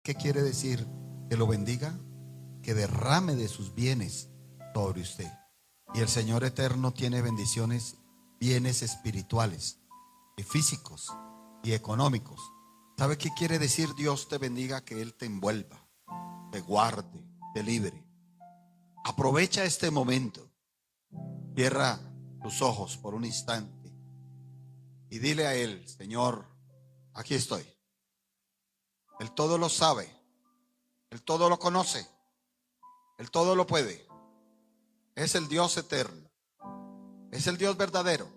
qué quiere decir que lo bendiga? Que derrame de sus bienes sobre usted. Y el Señor eterno tiene bendiciones, bienes espirituales y físicos y económicos. ¿Sabe qué quiere decir Dios te bendiga? Que Él te envuelva, te guarde, te libre. Aprovecha este momento. Cierra tus ojos por un instante y dile a Él: Señor, aquí estoy. Él todo lo sabe, Él todo lo conoce, Él todo lo puede. Es el Dios eterno, es el Dios verdadero,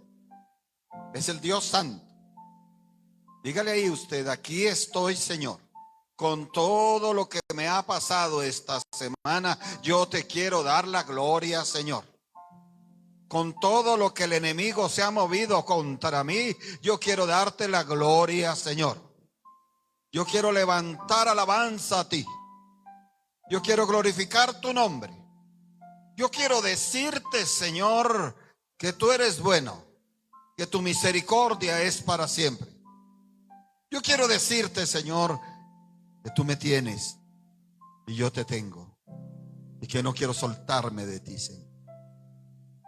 es el Dios santo. Dígale ahí usted: aquí estoy, Señor. Con todo lo que me ha pasado esta semana, yo te quiero dar la gloria, Señor. Con todo lo que el enemigo se ha movido contra mí, yo quiero darte la gloria, Señor. Yo quiero levantar alabanza a ti. Yo quiero glorificar tu nombre. Yo quiero decirte, Señor, que tú eres bueno, que tu misericordia es para siempre. Yo quiero decirte, Señor, que tú me tienes y yo te tengo, y que no quiero soltarme de ti, Señor.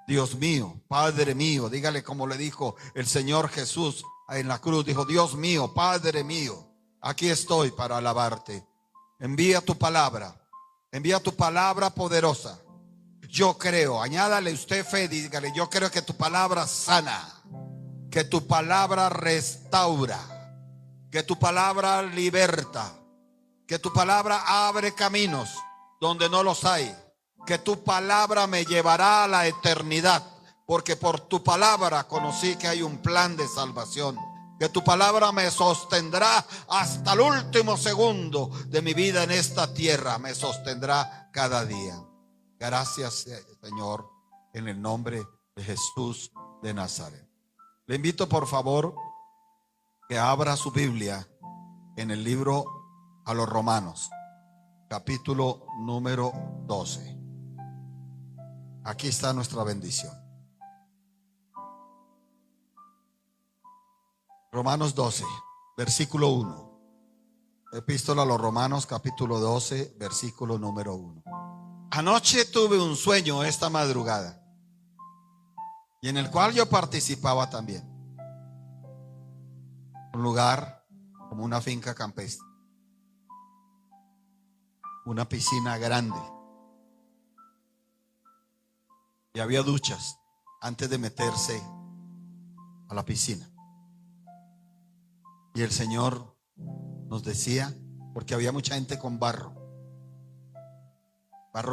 Dios mío, Padre mío, dígale como le dijo el Señor Jesús en la cruz. Dijo: Dios mío, Padre mío, aquí estoy para alabarte. Envía tu palabra poderosa. Yo creo, añádale usted fe, dígale: yo creo que tu palabra sana, que tu palabra restaura, que tu palabra liberta, que tu palabra abre caminos donde no los hay, que tu palabra me llevará a la eternidad, porque por tu palabra conocí que hay un plan de salvación, que tu palabra me sostendrá hasta el último segundo de mi vida en esta tierra, me sostendrá cada día. Gracias, Señor, en el nombre de Jesús de Nazaret. Le invito, por favor, que abra su Biblia en el libro a los Romanos, capítulo número 12. Aquí está nuestra bendición. Romanos 12, versículo 1. Epístola a los Romanos, capítulo 12, versículo número 1. Anoche tuve un sueño esta madrugada, y en el cual yo participaba también. Un lugar como una finca campestre, una piscina grande, y había duchas antes de meterse a la piscina. Y el Señor nos decía, porque había mucha gente con barro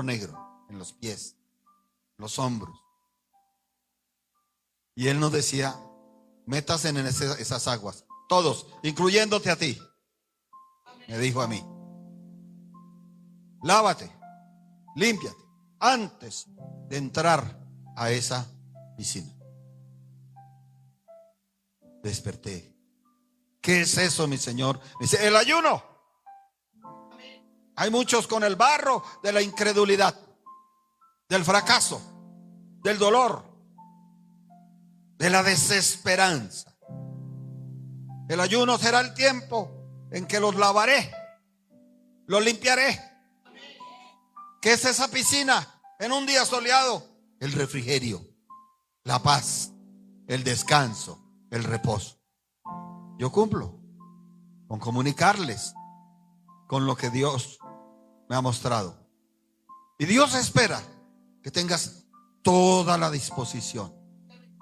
negro en los pies, en los hombros, y Él nos decía: métase en esas aguas, todos, incluyéndote a ti. Me dijo a mí: lávate, límpiate antes de entrar a esa piscina. Desperté. ¿Qué es eso, mi Señor? Me dice: el ayuno. Hay muchos con el barro de la incredulidad, del fracaso, del dolor, de la desesperanza. El ayuno será el tiempo en que los lavaré, los limpiaré. ¿Qué es esa piscina en un día soleado? El refrigerio, la paz, el descanso, el reposo. Yo cumplo con comunicarles con lo que Dios me ha mostrado. Y Dios espera que tengas toda la disposición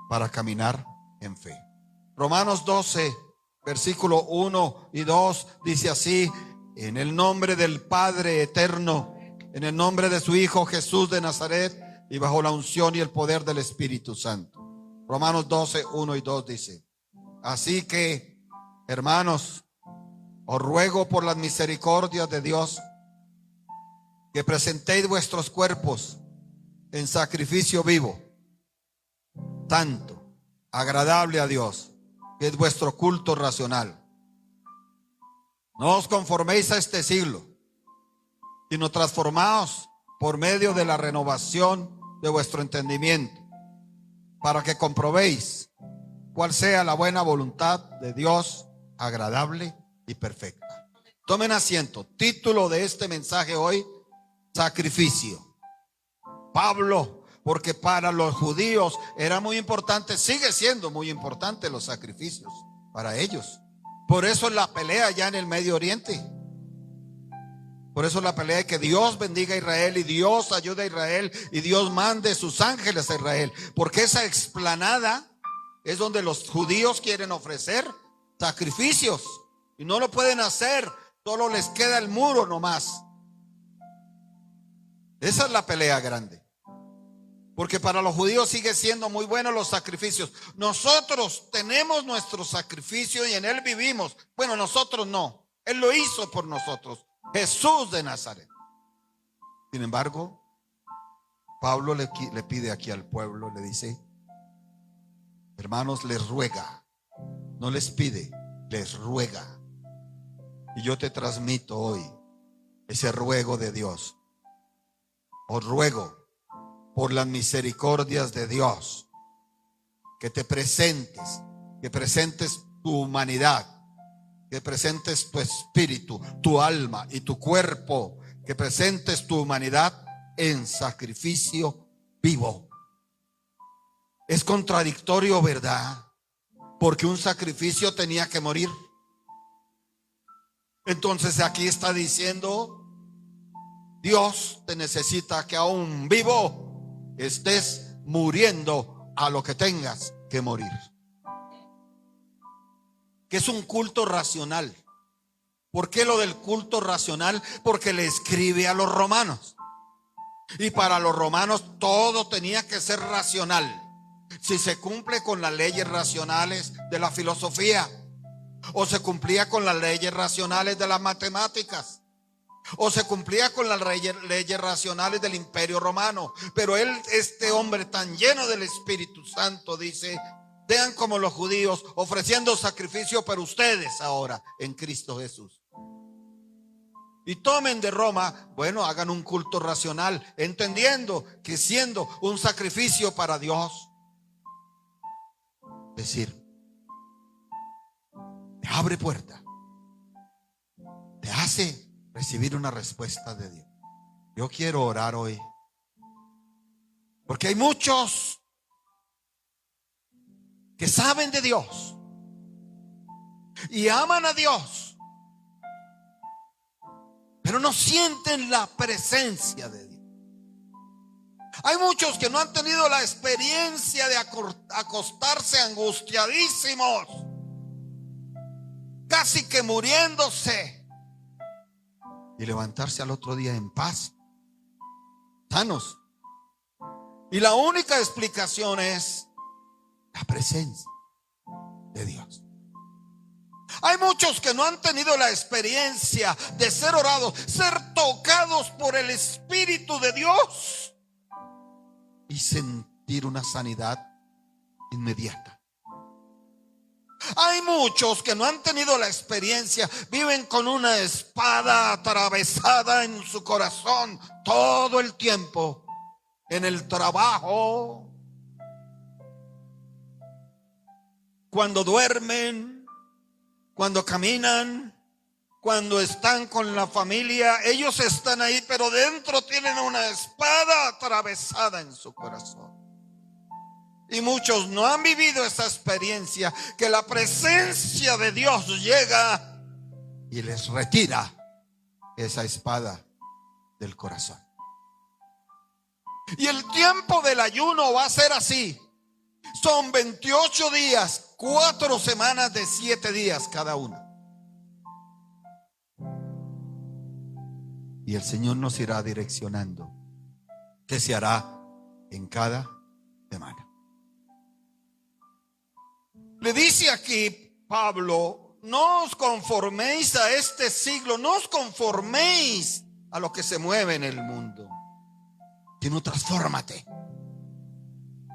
para caminar en fe. Romanos 12, versículo 1 y 2 dice así: en el nombre del Padre eterno, en el nombre de su Hijo Jesús de Nazaret, y bajo la unción y el poder del Espíritu Santo. Romanos 12, 1 y 2 dice: así que, hermanos, os ruego por las misericordias de Dios que presentéis vuestros cuerpos en sacrificio vivo, santo, agradable a Dios, que es vuestro culto racional. No os conforméis a este siglo, sino transformaos por medio de la renovación de vuestro entendimiento, para que comprobéis cuál sea la buena voluntad de Dios, agradable y perfecta. Tomen asiento. Título de este mensaje hoy: sacrificio. Pablo, porque para los judíos era muy importante, sigue siendo muy importante los sacrificios para ellos. Por eso la pelea ya en el Medio Oriente. Por eso la pelea de que Dios bendiga a Israel y Dios ayude a Israel y Dios mande sus ángeles a Israel. Porque esa explanada es donde los judíos quieren ofrecer sacrificios y no lo pueden hacer. Solo les queda el muro nomás. Esa es la pelea grande. Porque para los judíos sigue siendo muy bueno los sacrificios. Nosotros tenemos nuestro sacrificio y en él vivimos. Bueno, nosotros no. Él lo hizo por nosotros. Jesús de Nazaret. Sin embargo, Pablo le pide aquí al pueblo, le dice: hermanos, les ruega. No les pide, les ruega. Y yo te transmito hoy ese ruego de Dios. Os ruego por las misericordias de Dios que te presentes, que presentes tu humanidad, que presentes tu espíritu, tu alma y tu cuerpo, que presentes tu humanidad en sacrificio vivo. Es contradictorio, ¿verdad? Porque un sacrificio tenía que morir. Entonces aquí está diciendo: Dios te necesita que aún vivo estés muriendo a lo que tengas que morir. Que es un culto racional. ¿Por qué lo del culto racional? Porque le escribe a los romanos. Y para los romanos todo tenía que ser racional. Si se cumple con las leyes racionales de la filosofía, o se cumplía con las leyes racionales de las matemáticas, o se cumplía con las leyes racionales del Imperio Romano. Pero este hombre tan lleno del Espíritu Santo dice: sean como los judíos, ofreciendo sacrificio para ustedes ahora en Cristo Jesús. Y tomen de Roma, bueno, hagan un culto racional, entendiendo que siendo un sacrificio para Dios, es decir, te abre puerta, te hace recibir una respuesta de Dios. Yo quiero orar hoy, porque hay muchos que saben de Dios y aman a Dios, pero no sienten la presencia de Dios. Hay muchos que no han tenido la experiencia de acostarse angustiadísimos, casi que muriéndose, y levantarse al otro día en paz, sanos. Y la única explicación es la presencia de Dios. Hay muchos que no han tenido la experiencia de ser orados, ser tocados por el Espíritu de Dios y sentir una sanidad inmediata. Hay muchos que no han tenido la experiencia, viven con una espada atravesada en su corazón todo el tiempo, en el trabajo, cuando duermen, cuando caminan, cuando están con la familia. Ellos están ahí, pero dentro tienen una espada atravesada en su corazón. Y muchos no han vivido esa experiencia, que la presencia de Dios llega y les retira esa espada del corazón. Y el tiempo del ayuno va a ser así. Son 28 días, 4 semanas de 7 días cada una. Y el Señor nos irá direccionando qué se hará en cada semana. Le dice aquí Pablo: no os conforméis a este siglo, no os conforméis a lo que se mueve en el mundo, sino transfórmate,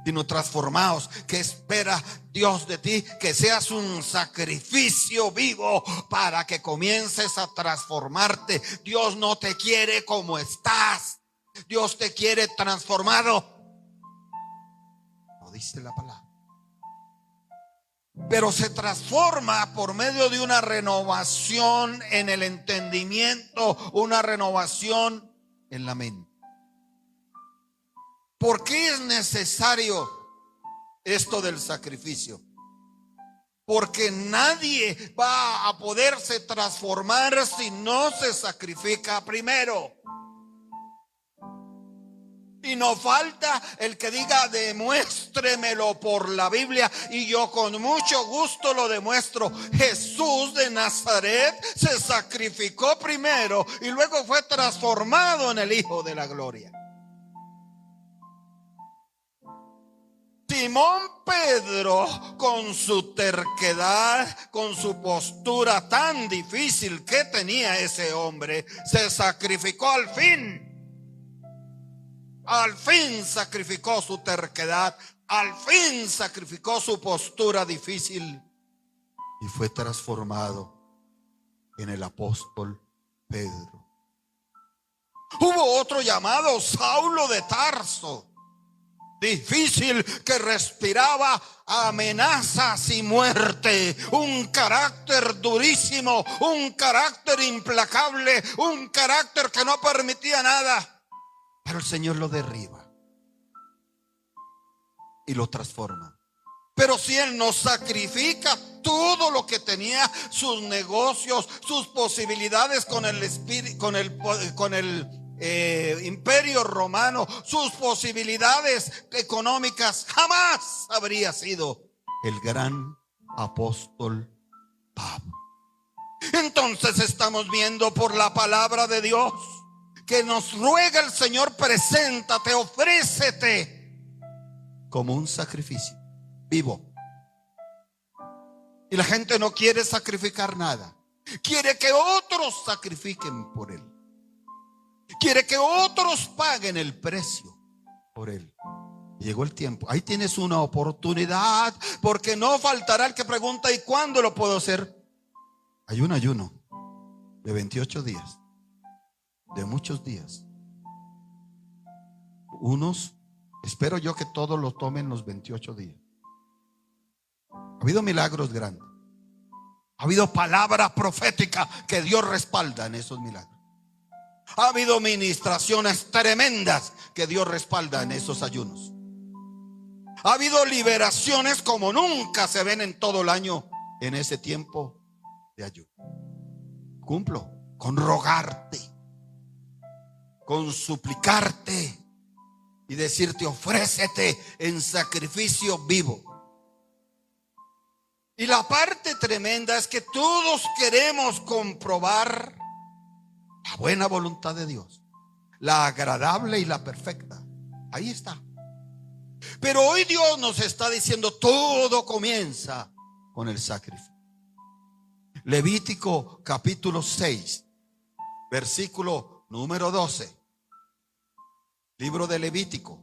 sino transformaos. ¿Qué espera Dios de ti? Que seas un sacrificio vivo para que comiences a transformarte. Dios no te quiere como estás, Dios te quiere transformado. Lo dice la palabra. pero se transforma por medio de una renovación en el entendimiento, una renovación en la mente. ¿Por qué es necesario esto del sacrificio? Porque nadie va a poderse transformar si no se sacrifica primero. Y no falta el que diga: demuéstremelo por la Biblia, y yo con mucho gusto lo demuestro. Jesús de Nazaret se sacrificó primero y luego fue transformado en el Hijo de la Gloria. Simón Pedro, con su terquedad, con su postura tan difícil que tenía ese hombre, se sacrificó al fin. Al fin sacrificó su terquedad, al fin sacrificó su postura difícil y fue transformado en el apóstol Pedro. Hubo otro llamado Saulo de Tarso, difícil, que respiraba amenazas y muerte, un carácter durísimo, un carácter implacable, un carácter que no permitía nada. Pero el Señor lo derriba y lo transforma. Pero si Él nos sacrifica todo lo que tenía, sus negocios, sus posibilidades con el espíritu, con el imperio romano, sus posibilidades económicas, jamás habría sido el gran apóstol Pablo. Entonces estamos viendo por la palabra de Dios que nos ruega el Señor: preséntate, ofrécete como un sacrificio vivo. Y la gente no quiere sacrificar nada, quiere que otros sacrifiquen por él, quiere que otros paguen el precio por él. Llegó el tiempo, ahí tienes una oportunidad, porque no faltará el que pregunta: ¿y cuándo lo puedo hacer? Hay un ayuno de 28 días, de muchos días. Unos, espero yo que todos lo tomen los 28 días. Ha habido milagros grandes, ha habido palabra profética que Dios respalda en esos milagros. Ha habido ministraciones tremendas que Dios respalda en esos ayunos. Ha habido liberaciones como nunca se ven en todo el año en ese tiempo de ayuno. Cumplo con rogarte, con suplicarte y decirte: ofrécete en sacrificio vivo. Y la parte tremenda es que todos queremos comprobar la buena voluntad de Dios, la agradable y la perfecta. Ahí está. Pero hoy Dios nos está diciendo: todo comienza con el sacrificio. Levítico capítulo 6, versículo número 12. Libro de Levítico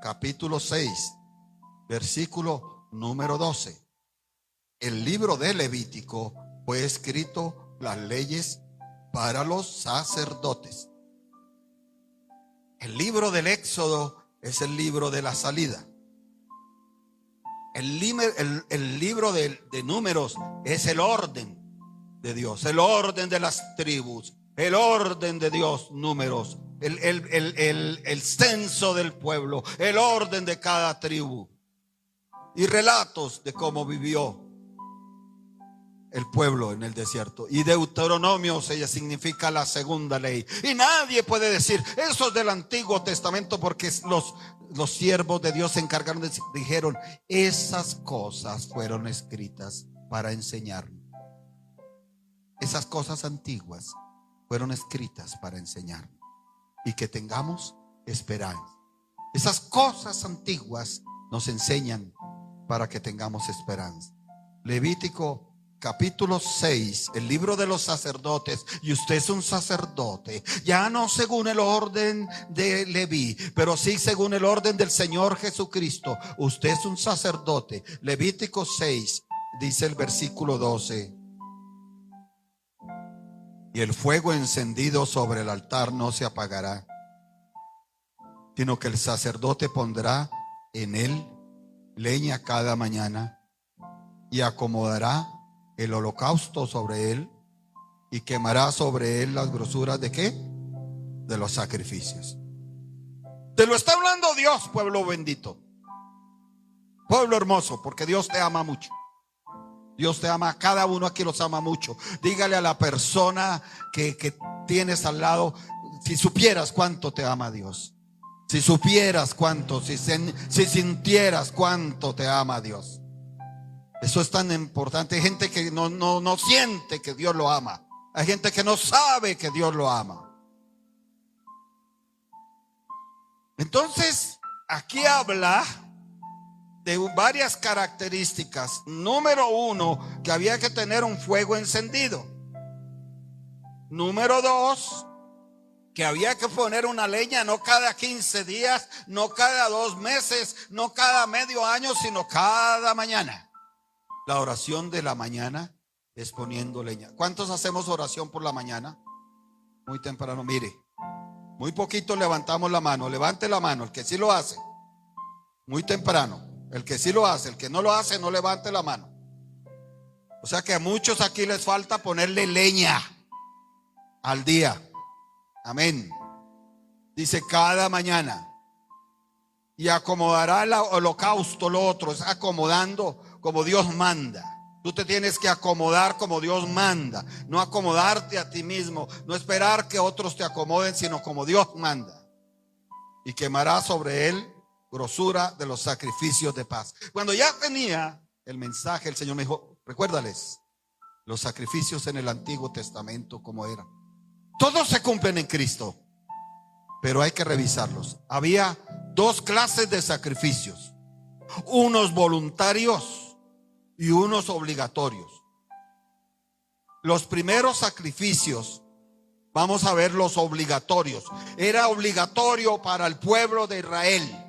capítulo 6, versículo número 12. El libro de Levítico fue escrito las leyes para los sacerdotes. El libro del Éxodo es el libro de la salida. El libro de Números es el orden de Dios, el orden de las tribus, el orden de Dios. Números, el censo del pueblo, el orden de cada tribu y relatos de cómo vivió el pueblo en el desierto. Y Deuteronomio significa la segunda ley. Y nadie puede decir eso es del Antiguo Testamento, porque los siervos de Dios se encargaron dijeron: esas cosas fueron escritas para enseñarnos. Esas cosas antiguas fueron escritas para enseñarnos y que tengamos esperanza. Esas cosas antiguas nos enseñan para que tengamos esperanza. Levítico capítulo 6, el libro de los sacerdotes. Y usted es un sacerdote, ya no según el orden de Leví, pero sí según el orden del Señor Jesucristo. Usted es un sacerdote. Levítico 6, dice el versículo 12: y el fuego encendido sobre el altar no se apagará, sino que el sacerdote pondrá en él leña cada mañana y acomodará el holocausto sobre él y quemará sobre él las grosuras ¿de qué? De los sacrificios. Te lo está hablando Dios, pueblo bendito, pueblo hermoso, porque Dios te ama mucho. Dios te ama, cada uno aquí los ama mucho. Dígale a la persona que tienes al lado, si supieras cuánto te ama Dios, si supieras cuánto, si sintieras cuánto te ama Dios. Eso es tan importante. Hay gente que no siente que Dios lo ama. Hay gente que no sabe que Dios lo ama. Entonces, aquí habla de varias características. Número uno, que había que tener un fuego encendido. Número dos, que había que poner una leña no cada 15 días, no cada 2 meses, no cada medio año, sino cada mañana. La oración de la mañana es poniendo leña. ¿Cuántos hacemos oración por la mañana? Muy temprano, mire, muy poquito levantamos la mano. Levante la mano el que sí lo hace. Muy temprano. El que sí lo hace, el que no lo hace, no levante la mano. O sea que a muchos aquí les falta ponerle leña al día. Amén. Dice cada mañana. Y acomodará el holocausto, lo otro, es acomodando como Dios manda. Tú te tienes que acomodar como Dios manda. No acomodarte a ti mismo, no esperar que otros te acomoden, sino como Dios manda. Y quemará sobre él grosura de los sacrificios de paz. Cuando ya tenía el mensaje, el Señor me dijo, recuérdales los sacrificios en el Antiguo Testamento como eran. Todos se cumplen en Cristo, pero hay que revisarlos. Había 2 clases de sacrificios, unos voluntarios y unos obligatorios. Los primeros sacrificios, vamos a ver los obligatorios. Era obligatorio para el pueblo de Israel.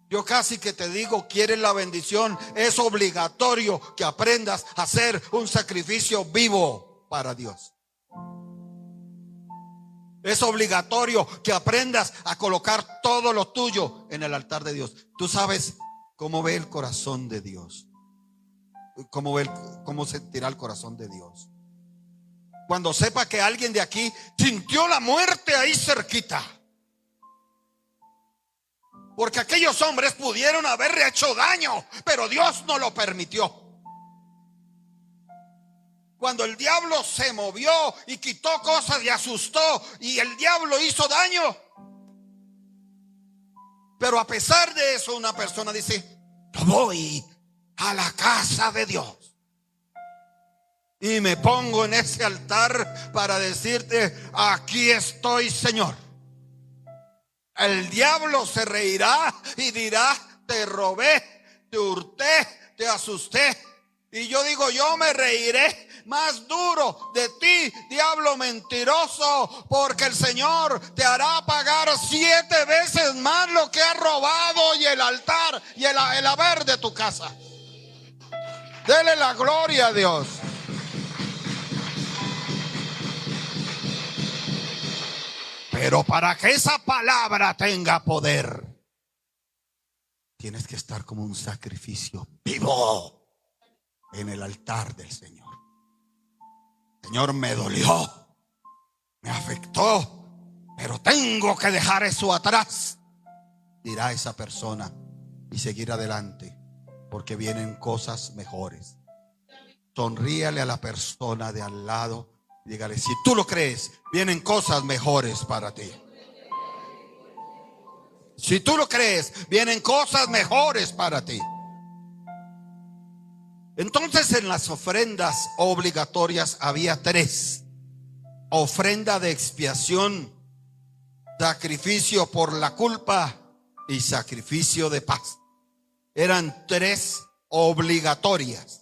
Yo casi que te digo, ¿quieres la bendición? Es obligatorio que aprendas a hacer un sacrificio vivo para Dios. Es obligatorio que aprendas a colocar todo lo tuyo en el altar de Dios. Tú sabes cómo ve el corazón de Dios. Cómo sentirá el corazón de Dios. Cuando sepa que alguien de aquí sintió la muerte ahí cerquita. Porque aquellos hombres pudieron haberle hecho daño, pero Dios no lo permitió. Cuando el diablo se movió y quitó cosas y asustó, y el diablo hizo daño, pero a pesar de eso, una persona dice, yo voy a la casa de Dios y me pongo en ese altar para decirte, aquí estoy, Señor. El diablo se reirá y dirá, te robé, te hurté, te asusté. Y yo digo, yo me reiré más duro de ti, diablo mentiroso, porque el Señor te hará pagar 7 veces más lo que has robado y el altar y el haber de tu casa. Dele la gloria a Dios. Pero para que esa palabra tenga poder, tienes que estar como un sacrificio vivo en el altar del Señor. Señor, me dolió, me afectó, pero tengo que dejar eso atrás, dirá esa persona, y seguir adelante, porque vienen cosas mejores. Sonríale a la persona de al lado. Dígale, si tú lo crees, vienen cosas mejores para ti. Si tú lo crees, vienen cosas mejores para ti. Entonces, en las ofrendas obligatorias había 3: ofrenda de expiación, sacrificio por la culpa y sacrificio de paz. Eran 3 obligatorias.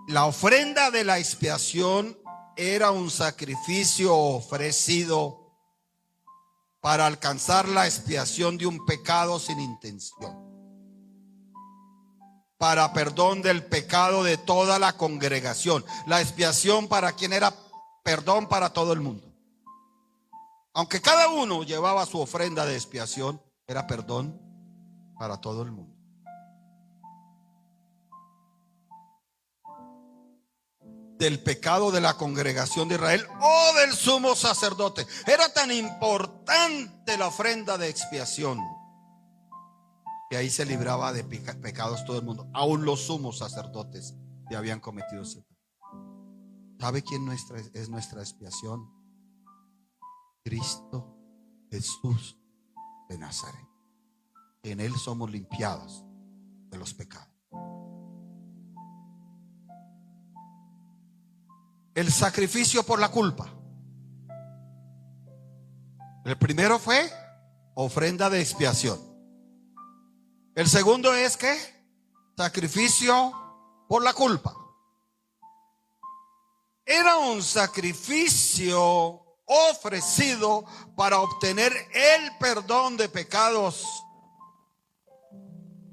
La ofrenda de la expiación era un sacrificio ofrecido para alcanzar la expiación de un pecado sin intención, para perdón del pecado de toda la congregación. La expiación para quien era perdón para todo el mundo. Aunque cada uno llevaba su ofrenda de expiación, era perdón para todo el mundo. Del pecado de la congregación de Israel o del sumo sacerdote. Era tan importante la ofrenda de expiación que ahí se libraba de pecados todo el mundo, aún los sumos sacerdotes que habían cometido ese pecado. ¿Sabe quién es nuestra expiación? Cristo Jesús de Nazaret. En Él somos limpiados de los pecados. El sacrificio por la culpa. El primero fue ofrenda de expiación. El segundo es ¿qué? Sacrificio por la culpa. Era un sacrificio ofrecido para obtener el perdón de pecados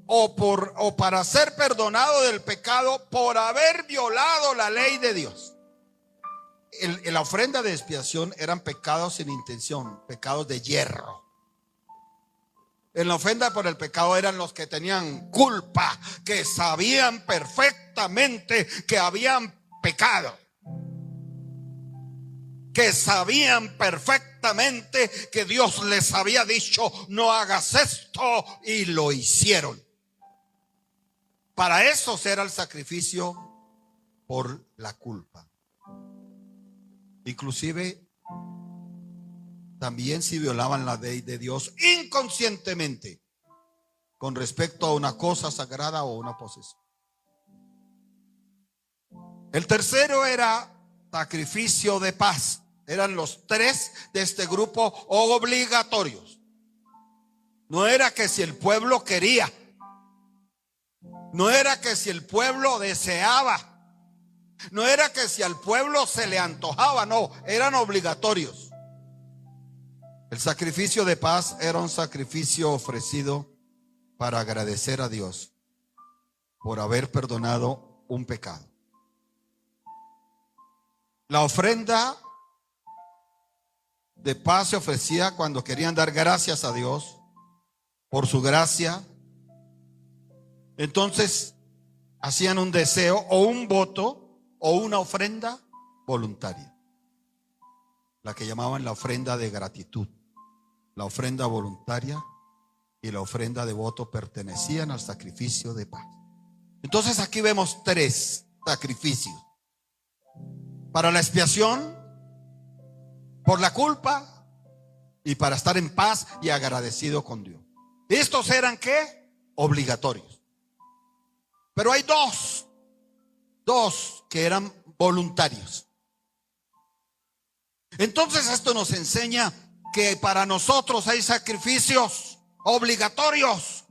o para ser perdonado del pecado por haber violado la ley de Dios. La ofrenda de expiación eran pecados sin intención, pecados de hierro. En la ofrenda por el pecado eran los que tenían culpa, que sabían perfectamente que habían pecado, que sabían perfectamente que Dios les había dicho no hagas esto y lo hicieron. Para eso era el sacrificio por la culpa. Inclusive también si violaban la ley de Dios inconscientemente con respecto a una cosa sagrada o una posesión. El tercero era sacrificio de paz. Eran los tres de este grupo obligatorios. No era que si el pueblo quería, no era que si el pueblo deseaba, no era que si al pueblo se le antojaba, no, eran obligatorios. El sacrificio de paz era un sacrificio ofrecido para agradecer a Dios por haber perdonado un pecado. La ofrenda de paz se ofrecía cuando querían dar gracias a Dios por su gracia. Entonces hacían un deseo o un voto o una ofrenda voluntaria, la que llamaban la ofrenda de gratitud. La ofrenda voluntaria y la ofrenda de voto pertenecían al sacrificio de paz. Entonces aquí vemos tres sacrificios: para la expiación, por la culpa y para estar en paz y agradecido con Dios. Estos eran ¿qué? Obligatorios. Pero hay dos que eran voluntarios. Entonces esto nos enseña que para nosotros hay sacrificios obligatorios,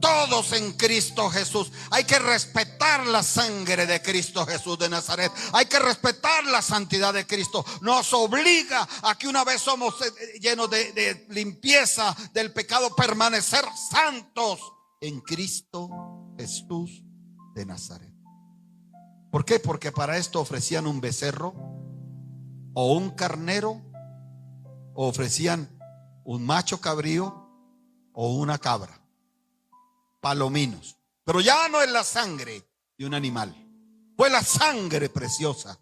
todos en Cristo Jesús. Hay que respetar la sangre de Cristo Jesús de Nazaret. Hay que respetar la santidad de Cristo. Nos obliga a que una vez somos llenos de limpieza del pecado, permanecer santos en Cristo Jesús de Nazaret. ¿Por qué? Porque para esto ofrecían un becerro o un carnero, o ofrecían un macho cabrío o una cabra, palominos. Pero ya no es la sangre de un animal, fue la sangre preciosa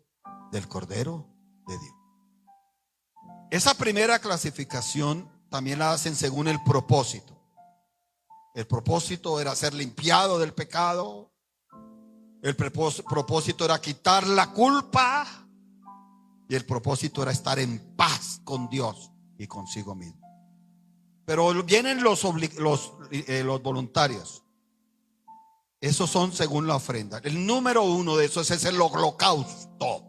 del Cordero de Dios. Esa primera clasificación también la hacen según el propósito. El propósito era ser limpiado del pecado. El propósito era quitar la culpa. Y el propósito era estar en paz con Dios y consigo mismo. Pero vienen los voluntarios. Esos son según la ofrenda. El número uno de esos es el holocausto.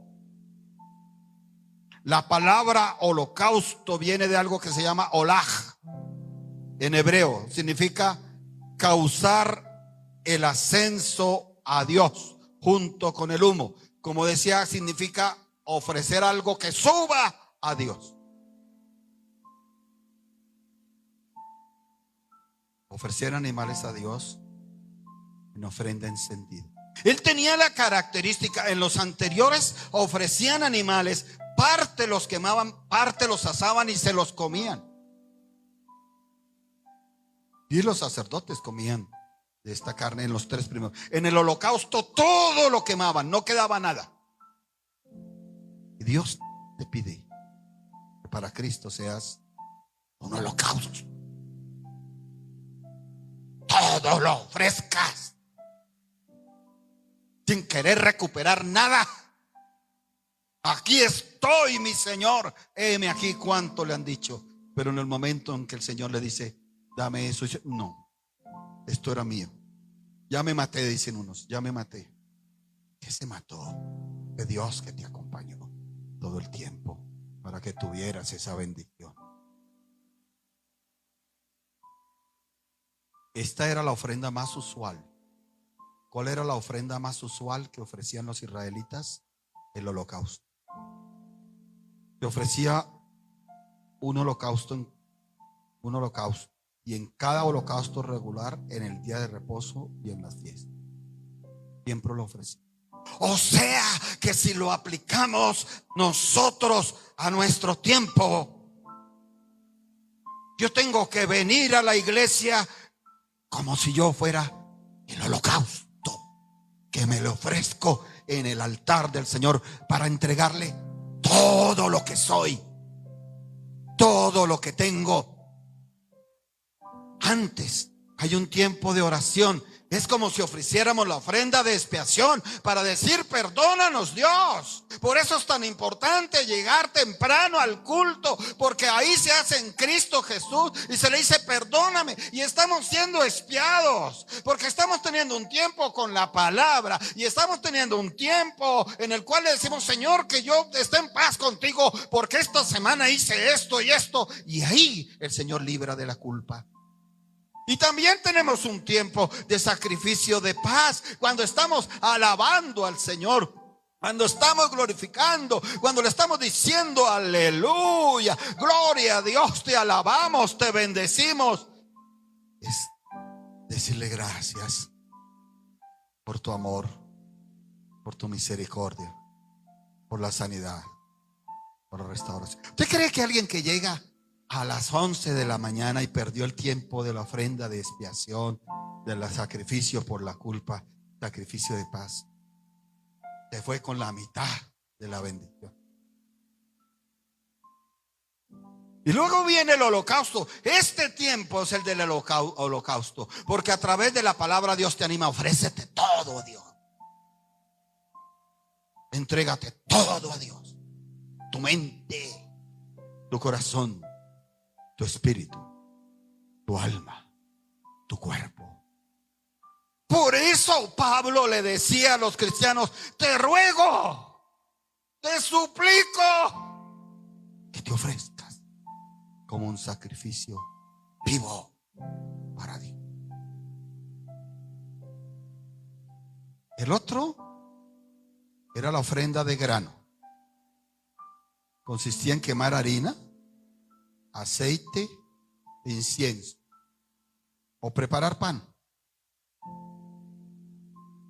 La palabra holocausto viene de algo que se llama olaj. En hebreo significa causar el ascenso a Dios junto con el humo. Como decía, significa ofrecer algo que suba a Dios. Ofrecer animales a Dios en ofrenda encendida. Él tenía la característica, en los anteriores ofrecían animales, parte los quemaban, parte los asaban y se los comían. Y los sacerdotes comían de esta carne en los 3 primeros. En el holocausto todo lo quemaban, no quedaba nada. Y Dios te pide que para Cristo seas un holocausto. Todo lo ofrezcas sin querer recuperar nada. Aquí estoy, mi Señor. Heme aquí. ¿Cuánto le han dicho? Pero en el momento en que el Señor le dice, dame eso, dice, no, esto era mío. Ya me maté, dicen unos, ya me maté. ¿Qué se mató? De Dios que te acompañó todo el tiempo para que tuvieras esa bendición. Esta era la ofrenda más usual. ¿Cuál era la ofrenda más usual que ofrecían los israelitas? El holocausto. Se ofrecía un holocausto, y en cada holocausto regular, en el día de reposo y en las fiestas, siempre lo ofrecía. O sea que si lo aplicamos nosotros a nuestro tiempo, yo tengo que venir a la iglesia como si yo fuera el holocausto que me le ofrezco en el altar del Señor para entregarle todo lo que soy, todo lo que tengo. Antes hay un tiempo de oración. Es como si ofreciéramos la ofrenda de expiación para decir, perdónanos, Dios. Por eso es tan importante llegar temprano al culto, porque ahí se hace en Cristo Jesús y se le dice, perdóname. Y estamos siendo expiados, porque estamos teniendo un tiempo con la palabra y estamos teniendo un tiempo en el cual le decimos, Señor, que yo esté en paz contigo, porque esta semana hice esto y esto. Y ahí el Señor libra de la culpa. Y también tenemos un tiempo de sacrificio de paz, cuando estamos alabando al Señor, cuando estamos glorificando, cuando le estamos diciendo aleluya, gloria a Dios, te alabamos, te bendecimos. Es decirle gracias por tu amor, por tu misericordia, por la sanidad, por la restauración. ¿Usted cree que alguien que llega a las 11 de la mañana y perdió el tiempo de la ofrenda de expiación, del sacrificio por la culpa, sacrificio de paz, se fue con la mitad de la bendición? Y luego viene el holocausto. Este tiempo es el del holocausto, porque a través de la palabra Dios te anima, ofrécete todo a Dios, entrégate todo a Dios, tu mente, tu corazón, tu espíritu, tu alma, tu cuerpo. Por eso Pablo le decía a los cristianos, te ruego, te suplico que te ofrezcas como un sacrificio vivo para Dios. El otro era la ofrenda de grano. Consistía en quemar harina, aceite, incienso o preparar pan.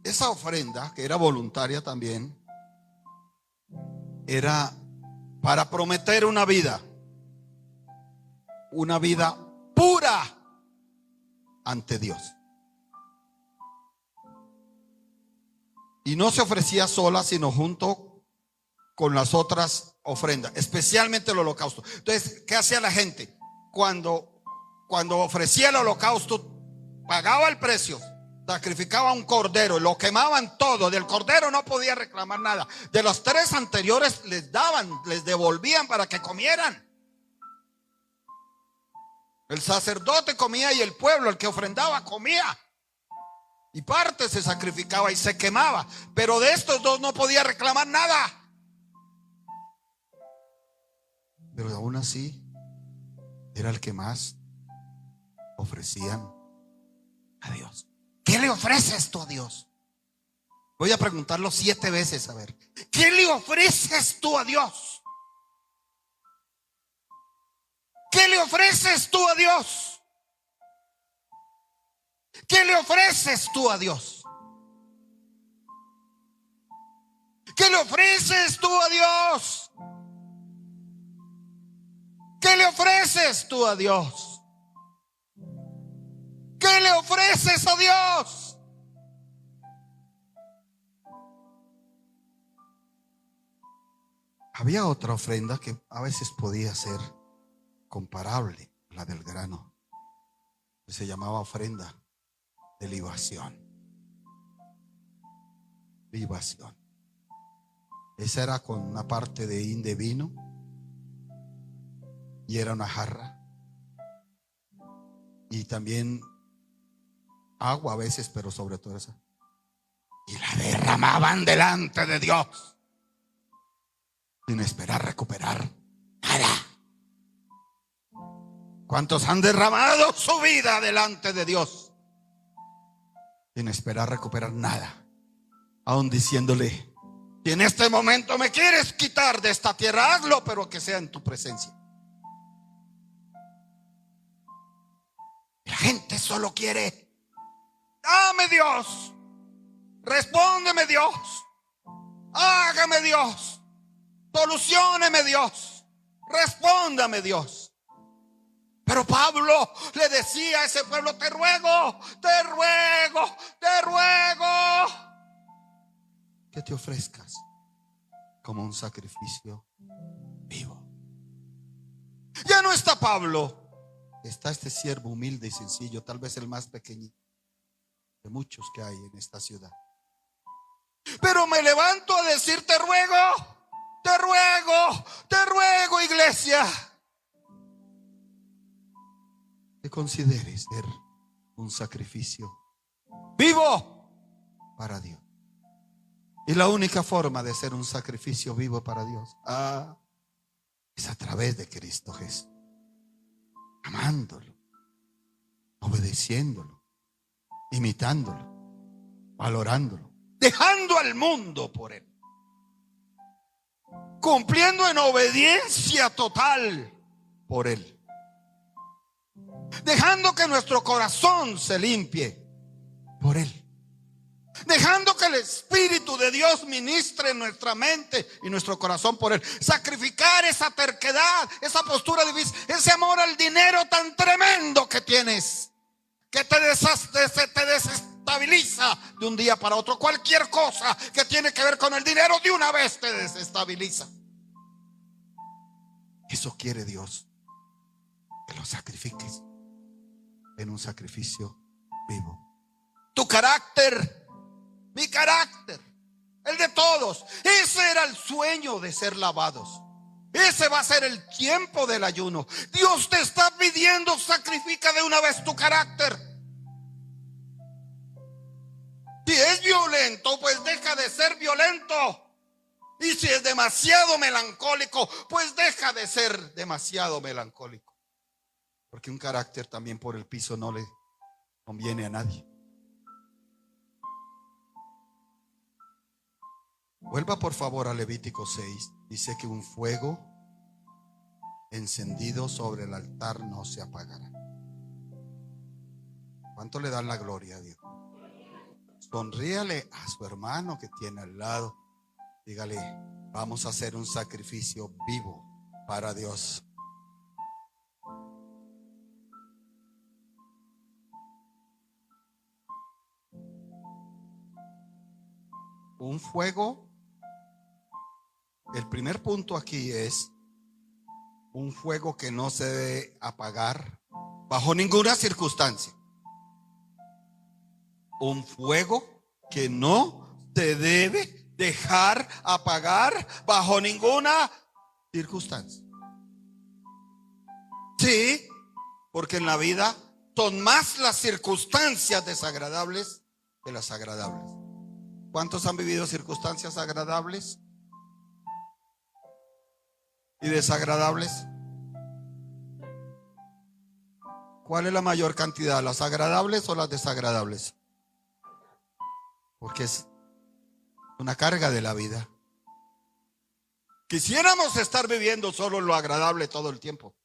Esa ofrenda, que era voluntaria también, era para prometer una vida pura ante Dios. Y no se ofrecía sola, sino junto con las otras ofrendas, especialmente el holocausto. Entonces, ¿qué hacía la gente? Cuando ofrecía el holocausto, pagaba el precio, sacrificaba un cordero, lo quemaban todo. Del cordero no podía reclamar nada. De los 3 anteriores les devolvían para que comieran. El sacerdote comía y el pueblo, el que ofrendaba, comía. Y parte se sacrificaba y se quemaba. Pero de estos 2 no podía reclamar nada. Pero aún así era el que más ofrecían a Dios. ¿Qué le ofreces tú a Dios? Voy a preguntarlo 7 veces, a ver. ¿Qué le ofreces tú a Dios? ¿Qué le ofreces tú a Dios? ¿Qué le ofreces tú a Dios? ¿Qué le ofreces tú a Dios? ¿Qué le ofreces tú a Dios? ¿Qué le ofreces a Dios? Había otra ofrenda que a veces podía ser comparable a la del grano. Se llamaba ofrenda de libación. Libación. Esa era con una parte de hin de vino y era una jarra. Y también agua a veces, pero sobre todo esa. Y la derramaban delante de Dios sin esperar recuperar nada. ¿Cuántos han derramado su vida delante de Dios sin esperar recuperar nada? Aún diciéndole: si en este momento me quieres quitar de esta tierra, hazlo, pero que sea en tu presencia. La gente solo quiere: dame Dios, respóndeme Dios, hágame Dios, solucióneme Dios, respóndame Dios. Pero Pablo le decía a ese pueblo: te ruego, te ruego, te ruego que te ofrezcas como un sacrificio vivo. Ya no está Pablo, está este siervo humilde y sencillo, tal vez el más pequeñito de muchos que hay en esta ciudad. Pero me levanto a decir: te ruego, te ruego, te ruego, iglesia, que consideres ser un sacrificio vivo para Dios. Y la única forma de ser un sacrificio vivo para Dios es a través de Cristo Jesús, amándolo, obedeciéndolo, imitándolo, valorándolo, dejando al mundo por Él, cumpliendo en obediencia total por Él, dejando que nuestro corazón se limpie por Él, dejando que el Espíritu de Dios ministre en nuestra mente y nuestro corazón por Él. Sacrificar esa terquedad, esa postura difícil, ese amor al dinero tan tremendo que tienes, que te desestabiliza de un día para otro. Cualquier cosa que tiene que ver con el dinero de una vez te desestabiliza. Eso quiere Dios, que lo sacrifiques en un sacrificio vivo. Tu carácter, mi carácter, el de todos. Ese era el sueño de ser lavados. Ese va a ser el tiempo del ayuno. Dios te está pidiendo: sacrifica de una vez tu carácter. Si es violento, pues deja de ser violento. Y si es demasiado melancólico, pues deja de ser demasiado melancólico. Porque un carácter también por el piso no le conviene a nadie. Vuelva por favor a Levítico 6. Dice que un fuego encendido sobre el altar no se apagará. ¿Cuánto le dan la gloria a Dios? Sonríale a su hermano que tiene al lado. Dígale: vamos a hacer un sacrificio vivo para Dios. Un fuego. El primer punto aquí es un fuego que no se debe apagar bajo ninguna circunstancia. Un fuego que no se debe dejar apagar bajo ninguna circunstancia. Sí, porque en la vida son más las circunstancias desagradables que las agradables. ¿Cuántos han vivido circunstancias agradables y desagradables? ¿Cuál es la mayor cantidad? ¿Las agradables o las desagradables? Porque es una carga de la vida. Quisiéramos estar viviendo solo lo agradable todo el tiempo.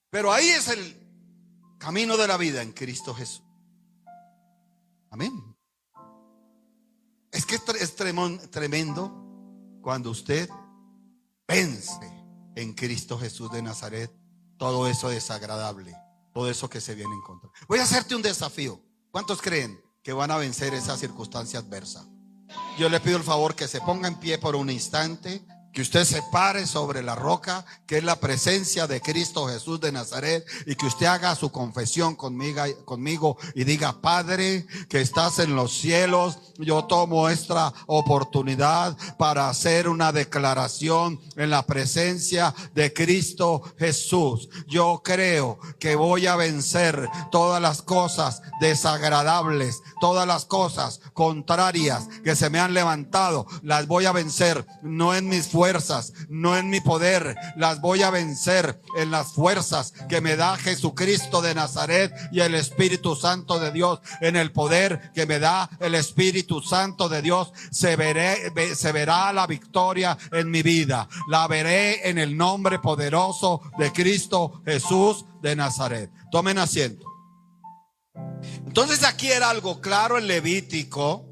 Pero ahí es el camino de la vida en Cristo Jesús. Amén. Es que es tremendo cuando usted vence en Cristo Jesús de Nazaret todo eso desagradable, todo eso que se viene en contra. Voy a hacerte un desafío. ¿Cuántos creen que van a vencer esa circunstancia adversa? Yo le pido el favor que se ponga en pie por un instante, que usted se pare sobre la roca, que es la presencia de Cristo Jesús de Nazaret, y que usted haga su confesión conmigo y diga: Padre que estás en los cielos, yo tomo esta oportunidad para hacer una declaración en la presencia de Cristo Jesús. Yo creo que voy a vencer todas las cosas desagradables, todas las cosas contrarias que se me han levantado. Las voy a vencer, no en mis fuerzas, no en mi poder. Las voy a vencer en las fuerzas que me da Jesucristo de Nazaret y el Espíritu Santo de Dios. En el poder que me da el Espíritu Santo de Dios se verá la victoria en mi vida. La veré en el nombre poderoso de Cristo Jesús de Nazaret. Tomen asiento. Entonces aquí era algo claro en Levítico,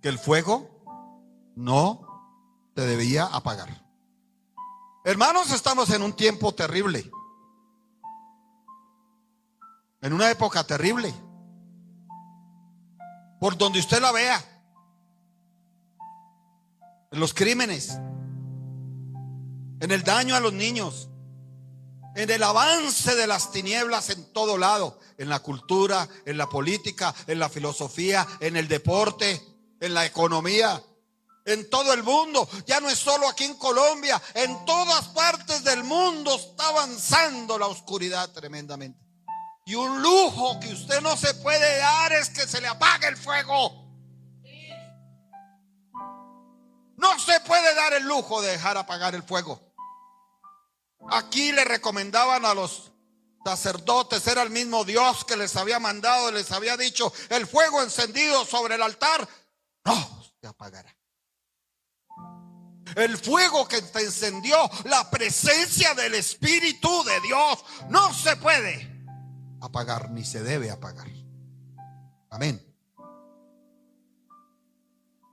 que el fuego no te debía apagar. Hermanos, estamos en un tiempo terrible, en una época terrible, por donde usted la vea, en los crímenes, en el daño a los niños, en el avance de las tinieblas en todo lado, en la cultura, en la política, en la filosofía, en el deporte, en la economía, en todo el mundo. Ya no es solo aquí en Colombia, en todas partes del mundo está avanzando la oscuridad tremendamente. Y un lujo que usted no se puede dar es que se le apague el fuego. No se puede dar el lujo de dejar apagar el fuego. Aquí le recomendaban a los sacerdotes, era el mismo Dios que les había mandado, les había dicho: el fuego encendido sobre el altar no se apagará. El fuego que te encendió, la presencia del Espíritu de Dios, no se puede apagar ni se debe apagar. Amén.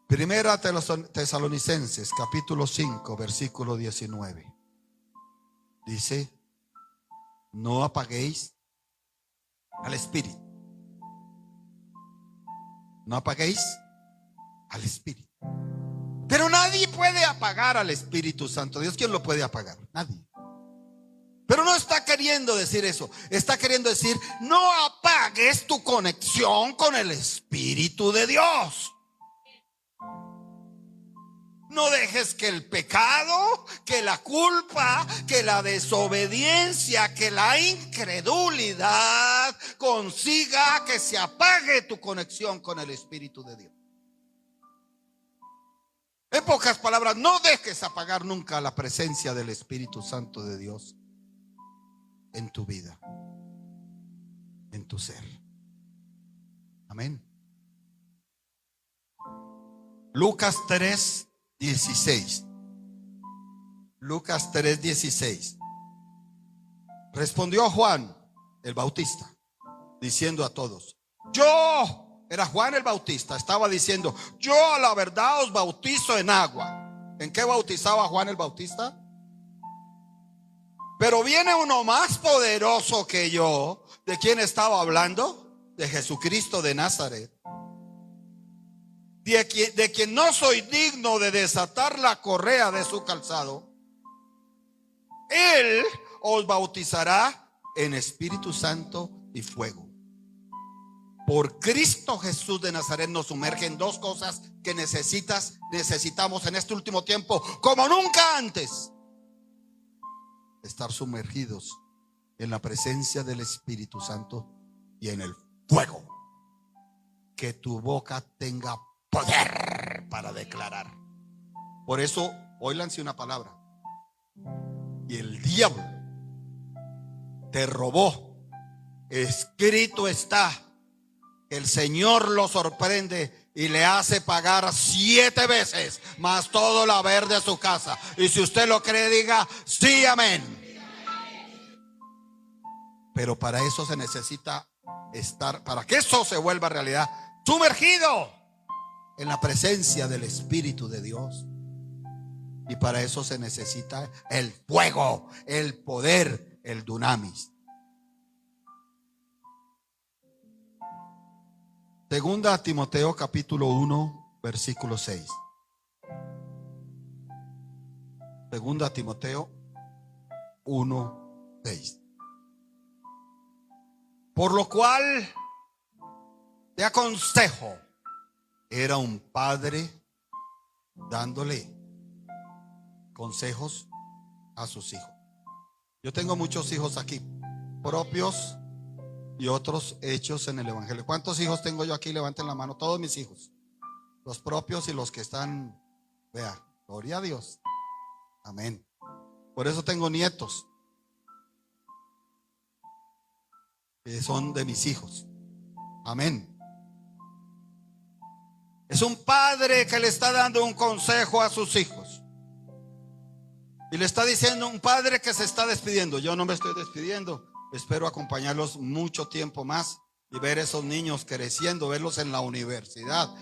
Primera Tesalonicenses capítulo 5 versículo 19 dice: no apaguéis al Espíritu. No apaguéis al Espíritu. Pero nadie puede apagar al Espíritu Santo de Dios. ¿Quién lo puede apagar? Nadie. Pero no está queriendo decir eso. Está queriendo decir: no apagues tu conexión con el Espíritu de Dios. No dejes que el pecado, que la culpa, que la desobediencia, que la incredulidad consiga que se apague tu conexión con el Espíritu de Dios. En pocas palabras, no dejes apagar nunca la presencia del Espíritu Santo de Dios en tu vida, en tu ser. Amén. Lucas 3:16. Lucas 3:16. Respondió Juan el Bautista, diciendo a todos: era Juan el Bautista, estaba diciendo: yo a la verdad os bautizo en agua. ¿En qué bautizaba Juan el Bautista? Pero viene uno más poderoso que yo. ¿De quién estaba hablando? De Jesucristo de Nazaret, de quien no soy digno de desatar la correa de su calzado. Él os bautizará en Espíritu Santo y fuego. Por Cristo Jesús de Nazaret nos sumerge en dos cosas que necesitamos en este último tiempo como nunca antes: estar sumergidos en la presencia del Espíritu Santo y en el fuego. Que tu boca tenga poder para declarar. Por eso hoy lancé una palabra: y el diablo te robó. Escrito está que el Señor lo sorprende y le hace pagar 7 veces más todo el haber de su casa. Y si usted lo cree, diga sí, amén. Pero para eso se necesita estar, para que eso se vuelva realidad, sumergido en la presencia del Espíritu de Dios. Y para eso se necesita el fuego, el poder el dunamis. Segunda a Timoteo capítulo 1 versículo 6. Segunda a Timoteo 1, 6. Por lo cual te aconsejo. Era un padre dándole consejos a sus hijos. Yo tengo muchos hijos aquí, propios y otros hechos en el evangelio. ¿Cuántos hijos tengo yo aquí? Levanten la mano. Todos mis hijos, los propios y los que están, vea, gloria a Dios, amén. Por eso tengo nietos que son de mis hijos, amén. Es un padre que le está dando un consejo a sus hijos y le está diciendo, un padre que se está despidiendo. Yo no me estoy despidiendo, espero acompañarlos mucho tiempo más y ver esos niños creciendo, verlos en la universidad,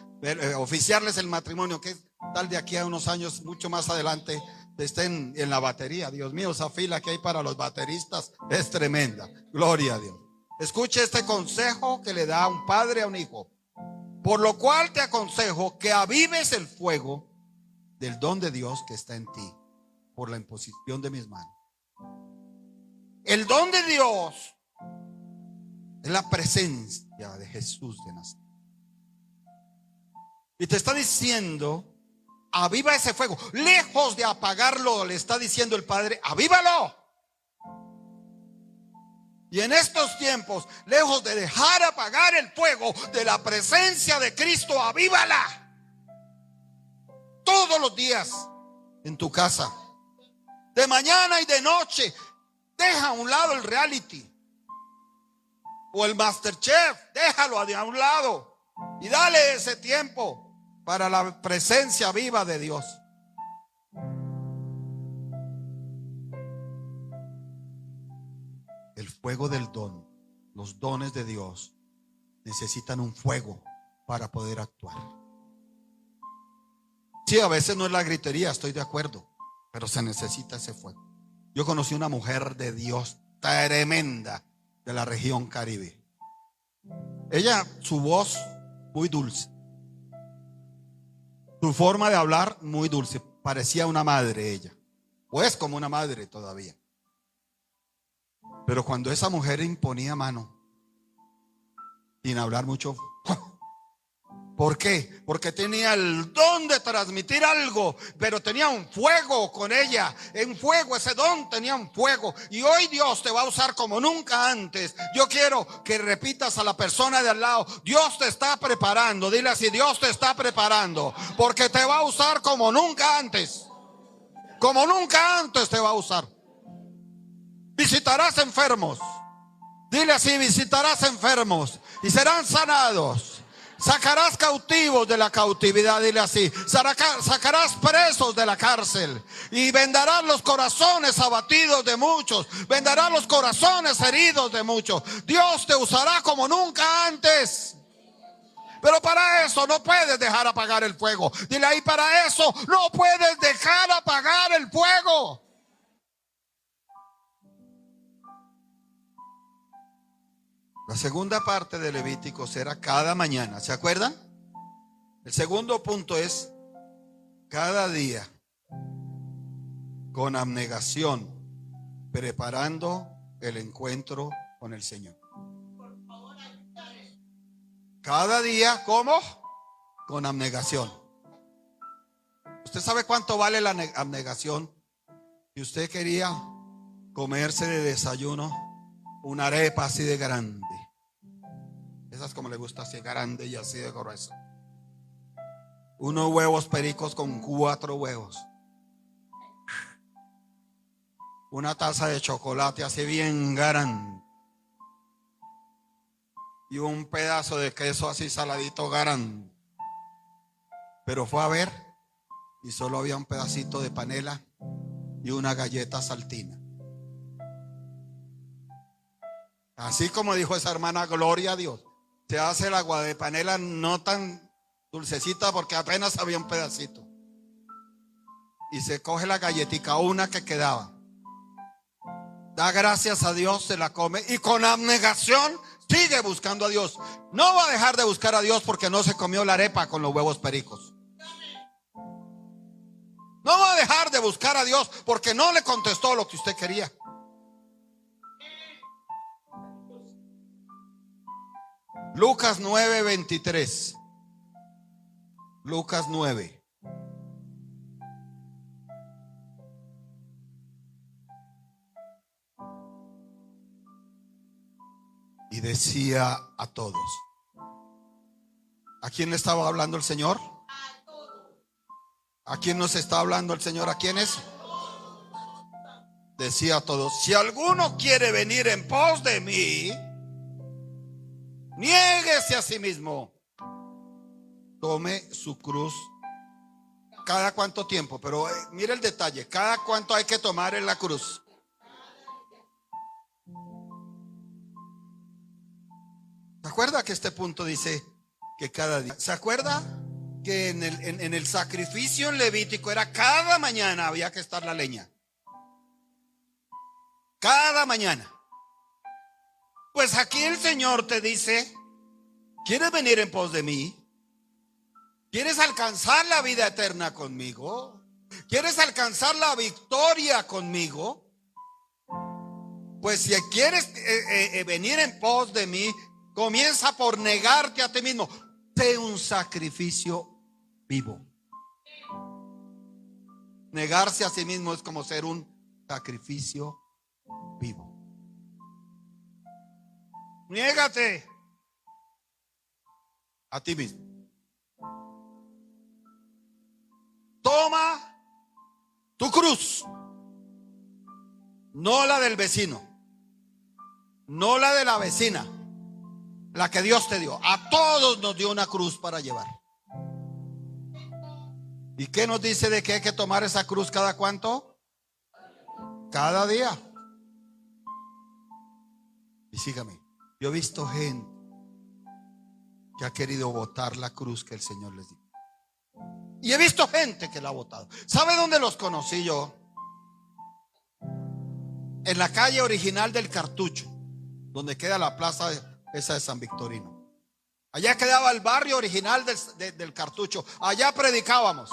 oficiarles el matrimonio, que tal de aquí a unos años, mucho más adelante, estén en la batería. Dios mío, esa fila que hay para los bateristas es tremenda. Gloria a Dios. Escuche este consejo que le da un padre a un hijo. Por lo cual te aconsejo que avives el fuego del don de Dios que está en ti por la imposición de mis manos. El don de Dios es la presencia de Jesús de Nazaret. Y te está diciendo, aviva ese fuego. Lejos de apagarlo, le está diciendo el Padre, avívalo. Y en estos tiempos, lejos de dejar apagar el fuego de la presencia de Cristo, avívala. Todos los días en tu casa, de mañana y de noche. Deja a un lado el reality o el MasterChef, déjalo a un lado y dale ese tiempo para la presencia viva de Dios. El fuego del don, los dones de Dios necesitan un fuego para poder actuar. Sí, a veces no es la gritería, estoy de acuerdo, pero se necesita ese fuego. Yo conocí una mujer de Dios tremenda de la región Caribe. Ella, su voz muy dulce, su forma de hablar muy dulce, parecía una madre ella, o es como una madre todavía. Pero cuando esa mujer imponía mano, sin hablar mucho, ¿por qué? Porque tenía el don de transmitir algo, pero tenía un fuego con ella. En fuego, ese don tenía un fuego. Y hoy Dios te va a usar como nunca antes. Yo quiero que repitas a la persona de al lado, Dios te está preparando. Dile así, Dios te está preparando, porque te va a usar como nunca antes. Como nunca antes te va a usar. Visitarás enfermos. Dile así, visitarás enfermos y serán sanados. Sacarás cautivos de la cautividad, dile así. Sacarás presos de la cárcel y vendarás los corazones abatidos de muchos. Vendarás los corazones heridos de muchos. Dios te usará como nunca antes. Pero para eso no puedes dejar apagar el fuego. Dile ahí, para eso no puedes dejar apagar el fuego. La segunda parte de Levítico será cada mañana, ¿se acuerdan? El segundo punto es cada día con abnegación, preparando el encuentro con el Señor. Cada día, ¿cómo? Con abnegación. ¿Usted sabe cuánto vale la abnegación? Si usted quería comerse de desayuno una arepa así de grande, esas como le gusta, así grande y así de gruesa, unos huevos pericos con 4 huevos, una taza de chocolate así bien grande y un pedazo de queso así saladito grande. Pero fue a ver y solo había un pedacito de panela y una galleta saltina. Así como dijo esa hermana, gloria a Dios, se hace el agua de panela no tan dulcecita porque apenas había un pedacito. Y se coge la galletica, una que quedaba, da gracias a Dios, se la come y con abnegación sigue buscando a Dios. No va a dejar de buscar a Dios porque no se comió la arepa con los huevos pericos. No va a dejar de buscar a Dios porque no le contestó lo que usted quería. Lucas 9:23. Lucas 9. Y decía a todos. ¿A quién le estaba hablando el Señor? ¿A quién nos está hablando el Señor? ¿A quiénes? Decía a todos: si alguno quiere venir en pos de mí, niéguese a sí mismo, tome su cruz. ¿Cada cuánto tiempo? Pero mire el detalle: ¿cada cuánto hay que tomar en la cruz? ¿Se acuerda que este punto dice que cada día? ¿Se acuerda que en el sacrificio en Levítico era cada mañana había que estar la leña? Cada mañana. Pues aquí el Señor te dice: ¿quieres venir en pos de mí? ¿Quieres alcanzar la vida eterna conmigo? ¿Quieres alcanzar la victoria conmigo? Pues si quieres venir en pos de mí, comienza por negarte a ti mismo. Sé un sacrificio vivo. Negarse a sí mismo es como ser un sacrificio vivo. Niégate a ti mismo. Toma tu cruz, no la del vecino, no la de la vecina, la que Dios te dio. A todos nos dio una cruz para llevar. ¿Y qué nos dice de que hay que tomar esa cruz cada cuánto? Cada día. Y sígame, yo he visto gente que ha querido botar la cruz que el Señor les dio. Y he visto gente que la ha botado. ¿Sabe dónde los conocí yo? En la calle original del Cartucho, donde queda la plaza esa de San Victorino. Allá quedaba el barrio original del Cartucho. Allá predicábamos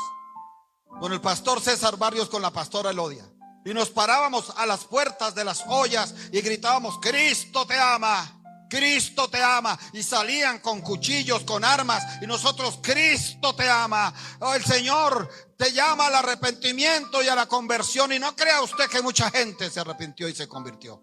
con el pastor César Barrios, con la pastora Elodia. Y nos parábamos a las puertas de las ollas y gritábamos: Cristo te ama, Cristo te ama. Y salían con cuchillos, con armas, y nosotros: Cristo te ama. Oh, el Señor te llama al arrepentimiento y a la conversión. Y no crea usted que mucha gente se arrepintió y se convirtió.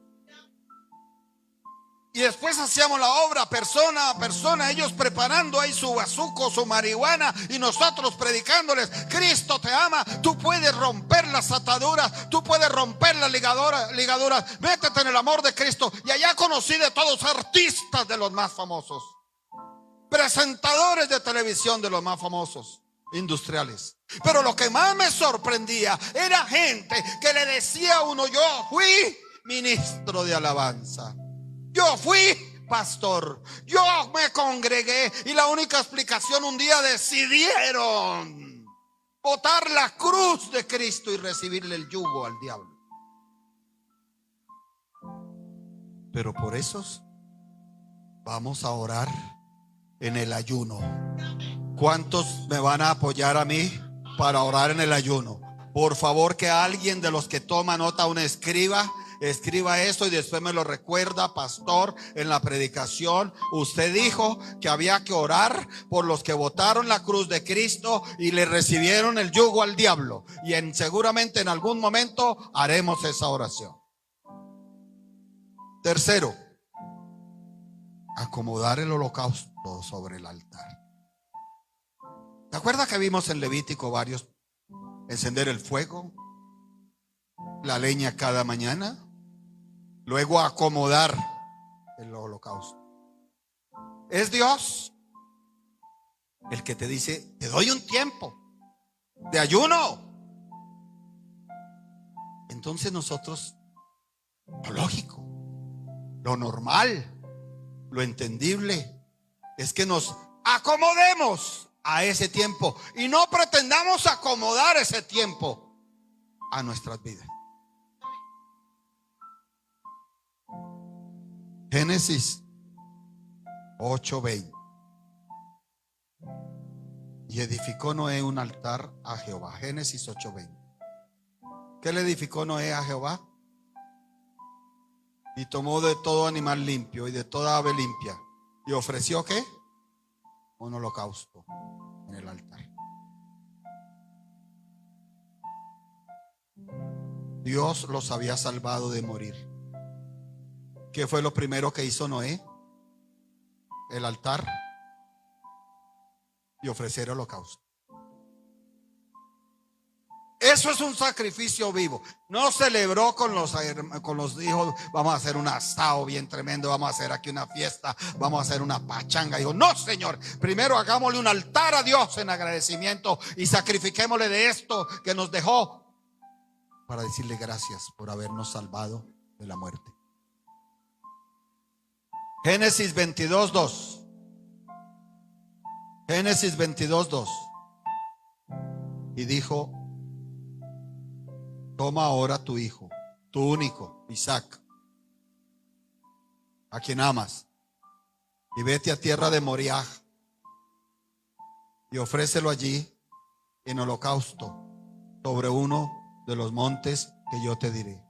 Y después hacíamos la obra persona a persona, ellos preparando ahí su bazuco, su marihuana, y nosotros predicándoles: Cristo te ama, tú puedes romper las ataduras, tú puedes romper las ligaduras, métete en el amor de Cristo. Y allá conocí de todos, artistas de los más famosos, presentadores de televisión de los más famosos, industriales. Pero lo que más me sorprendía era gente que le decía a uno: yo fui ministro de alabanza, yo fui pastor, yo me congregué. Y la única explicación: un día decidieron botar la cruz de Cristo y recibirle el yugo al diablo. Pero por esos vamos a orar en el ayuno. ¿Cuántos me van a apoyar a mí para orar en el ayuno? Por favor, que alguien de los que toma nota, un escriba eso y después me lo recuerda: pastor, en la predicación usted dijo que había que orar por los que botaron la cruz de Cristo y le recibieron el yugo al diablo. Y seguramente en algún momento haremos esa oración. Tercero, acomodar el holocausto sobre el altar. ¿Te acuerdas que vimos en Levítico varios? Encender el fuego, la leña cada mañana, luego acomodar el holocausto. Es Dios el que te dice: te doy un tiempo de ayuno. Entonces nosotros, lo lógico, lo normal, lo entendible es que nos acomodemos a ese tiempo y no pretendamos acomodar ese tiempo a nuestras vidas. Génesis 8:20. Y edificó Noé un altar a Jehová. Génesis 8:20. ¿Qué le edificó Noé a Jehová? Y tomó de todo animal limpio y de toda ave limpia. ¿Y ofreció qué? Un holocausto en el altar. Dios los había salvado de morir. ¿Qué fue lo primero que hizo Noé? El altar y ofrecer holocausto. Eso es un sacrificio vivo. No celebró con los hijos, vamos a hacer un asado bien tremendo, vamos a hacer aquí una fiesta, vamos a hacer una pachanga. Dijo, no, Señor, primero hagámosle un altar a Dios en agradecimiento y sacrifiquémosle de esto que nos dejó, para decirle gracias por habernos salvado de la muerte. Génesis 22:2. Génesis 22:2. Y dijo: toma ahora tu hijo, tu único, Isaac, a quien amas, y vete a tierra de Moriah y ofrécelo allí en holocausto sobre uno de los montes que yo te diré.